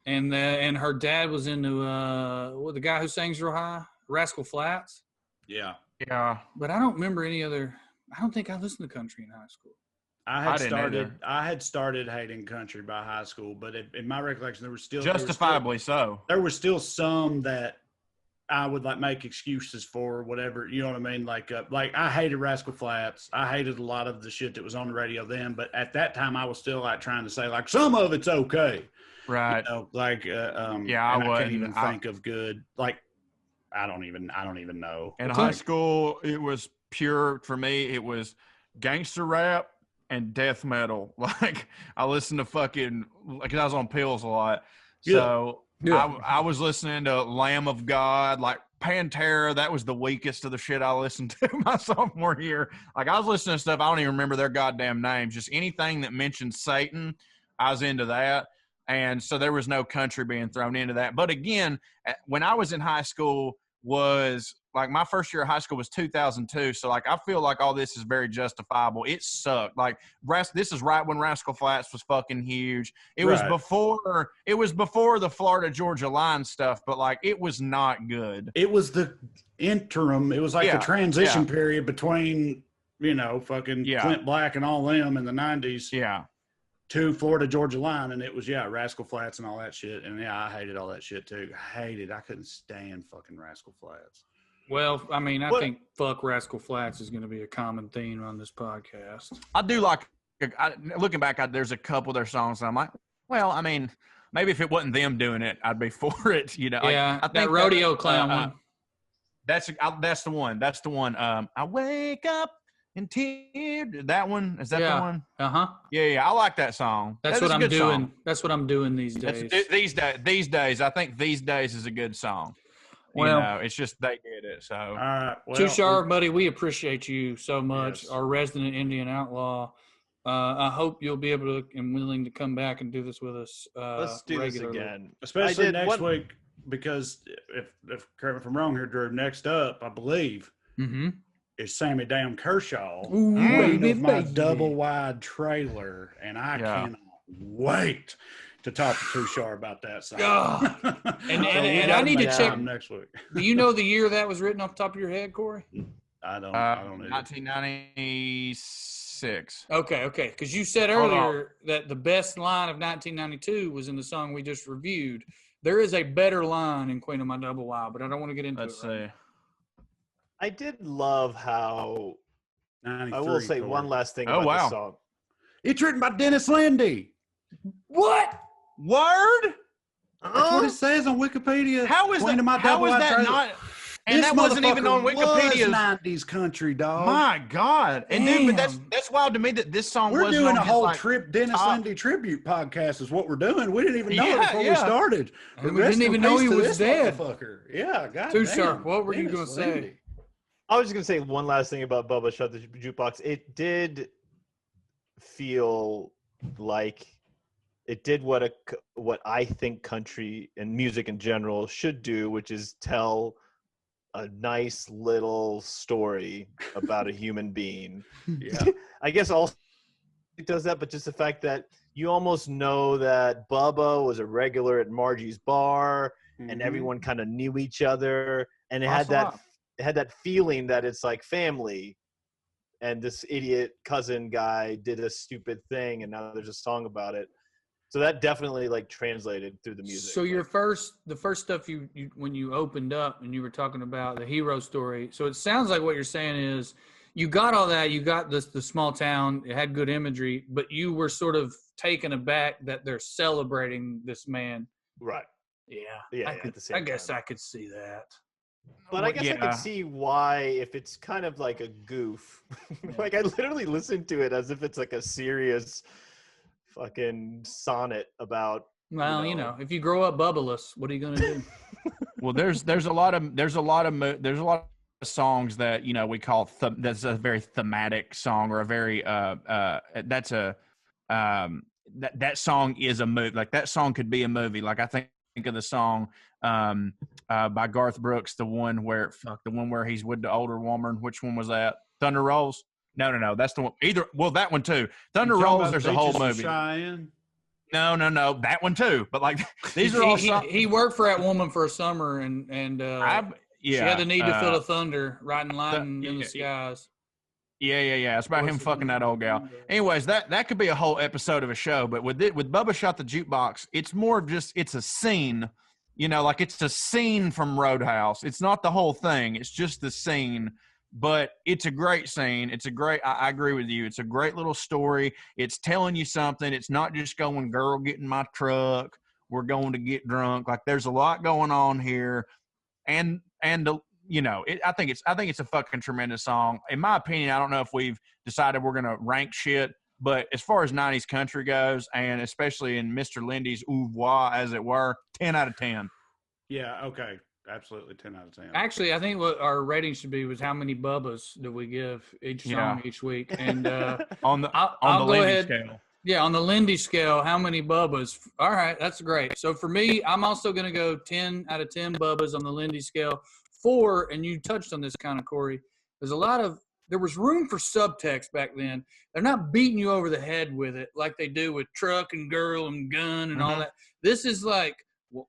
And her dad was into the guy who sings real high, Rascal Flatts. Yeah. Yeah. But I don't remember any other. I don't think I listened to country in high school. I had started hating country by high school, but in my recollection, there was still justifiably so. There were still some that I would make excuses for, whatever, you know what I mean? Like I hated Rascal Flatts. I hated a lot of the shit that was on the radio then, but at that time I was still trying to say some of it's okay. Right. I can't even think of good, I don't even know. In high school, it was pure, for me, it was gangster rap and death metal. I listened to fucking, because I was on pills a lot. So I was listening to Lamb of God, Pantera. That was the weakest of the shit I listened to my sophomore year. I was listening to stuff, I don't even remember their goddamn names. Just anything that mentioned Satan, I was into that. And so there was no country being thrown into that. But again, when I was in high school was my first year of high school was 2002. So I feel like all this is very justifiable. It sucked. This is right when Rascal Flatts was fucking huge. It was before the Florida Georgia line stuff, but it was not good. It was the interim. It was the transition period between, fucking Clint Black and all them in the 90s. Yeah. To Florida Georgia line, and it was Rascal Flatts and all that shit, and I hated all that shit too. I couldn't stand fucking Rascal Flatts. Well, I think fuck Rascal Flatts is going to be a common theme on this podcast. I do looking back, there's a couple of their songs that I'm like, well, maybe if it wasn't them doing it, I'd be for it. Yeah, I think that rodeo clown one. That's the one. That's the one. I wake up. And tear, that one, is that the one? Yeah, I like that song. That's what I'm doing. Song. That's what I'm doing these days. These days, I think These Days is a good song. Well, it's just they did it. So, all right, Too Sharp, buddy, we appreciate you so much. Yes. Our resident Indian outlaw. I hope you'll be able to and willing to come back and do this with us. Let's do regularly. this again, especially next week. because if correct me if I'm wrong here, Drew, next up, I believe, is Sammy Damn Kershaw. Of my double wide trailer, and I cannot wait to talk to Too Sharp about that song. And I need to check next week. Do you know the year that was written off the top of your head, Corey? I don't. 1996. Okay. Because you said earlier that the best line of 1992 was in the song we just reviewed. There is a better line in Queen of My Double Wide, but I don't want to get into it. Let's see. I did love how. I will say one last thing about the song. It's written by Dennis Lindy. What? Word? That's what it says on Wikipedia. How is that not? And this that wasn't even on Wikipedia. 90s country, dog. My God. And dude, but that's wild to me that this song we're wasn't doing on a whole his, Dennis Lindy tribute podcast is what we're doing. We didn't even know it before we started. And we didn't even know he was dead. Yeah, God Too Sharp. What were you going to say? I was just going to say one last thing about Bubba Shut the Jukebox. It did feel like it did what I think country and music in general should do, which is tell a nice little story about a human being. Yeah. I guess also it does that, but just the fact that you almost know that Bubba was a regular at Margie's bar and everyone kind of knew each other, and it had that feeling that it's like family, and this idiot cousin guy did a stupid thing and now there's a song about it. So that definitely like translated through the music. So the first stuff you when you opened up and you were talking about the hero story. So it sounds like what you're saying is you got all that, you got the small town, it had good imagery, but you were sort of taken aback that they're celebrating this man. Right. Yeah. I guess I could see that. But I guess I could see why, if it's kind of like a goof. Like I literally listened to it as if it's like a serious fucking sonnet about. Well, if you grow up bubbleless, what are you going to do? Well, there's a lot of songs that we call that's a very thematic song, or a very that song is a movie. Like that song could be a movie. Like I think of the song by Garth Brooks, the one where he's with the older woman. Which one was that? Thunder Rolls. No, that's the one. That one too. Thunder Rolls. There's a whole movie. No, that one too. But like these are all. He worked for that woman for a summer, and she had the need to feel the thunder riding lightning in the skies. Yeah. It's about him fucking that old gal. Anyways, that could be a whole episode of a show. But with Bubba Shot the Jukebox, it's more of just it's a scene. Like it's a scene from Roadhouse. It's not the whole thing. It's just the scene. But it's a great scene. I agree with you. It's a great little story. It's telling you something. It's not just going, girl, get in my truck. We're going to get drunk. Like there's a lot going on here. And I think it's a fucking tremendous song. In my opinion, I don't know if we've decided we're going to rank shit, but as far as 90s country goes, and especially in Mr. Lindy's oeuvre, as it were, 10 out of 10. Yeah, okay. Absolutely, 10 out of 10. Actually, I think what our rating should be was how many Bubbas do we give each song each week, and on the Lindy scale. Yeah, on the Lindy scale, how many Bubbas? All right, that's great. So for me, I'm also going to go 10 out of 10 Bubbas on the Lindy scale. 4, and you touched on this kind of, Corey. There was room for subtext back then. They're not beating you over the head with it like they do with truck and girl and gun and all that. This is like. Well,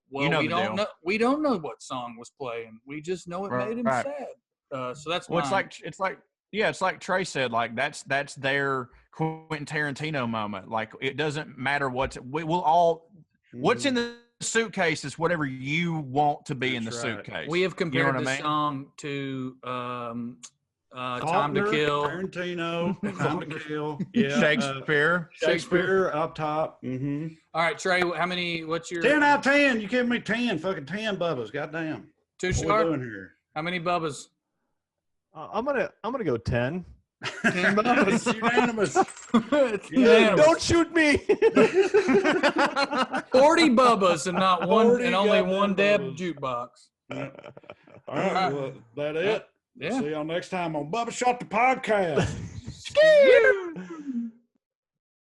we don't know what song was playing. We just know it made him sad. So that's it's like Trey said. Like that's their Quentin Tarantino moment. Like it doesn't matter what's in the suitcase is whatever you want to be in the suitcase. We have compared the song to Time to Kill. Tarantino, Time to Kill. Yeah. Shakespeare up top. Mm-hmm. All right, Trey, what's your 10 out of 10? You give me 10, fucking 10 Bubbas. Goddamn. Too Sharp. What are we doing here? How many Bubbas? I'm gonna go 10. 10 Bubbas. Unanimous. Don't shoot me. 40 Bubbas and not one, and only one Deb jukebox. All right, well, that it. Yeah. See y'all next time on Bubba Shot the Podcast.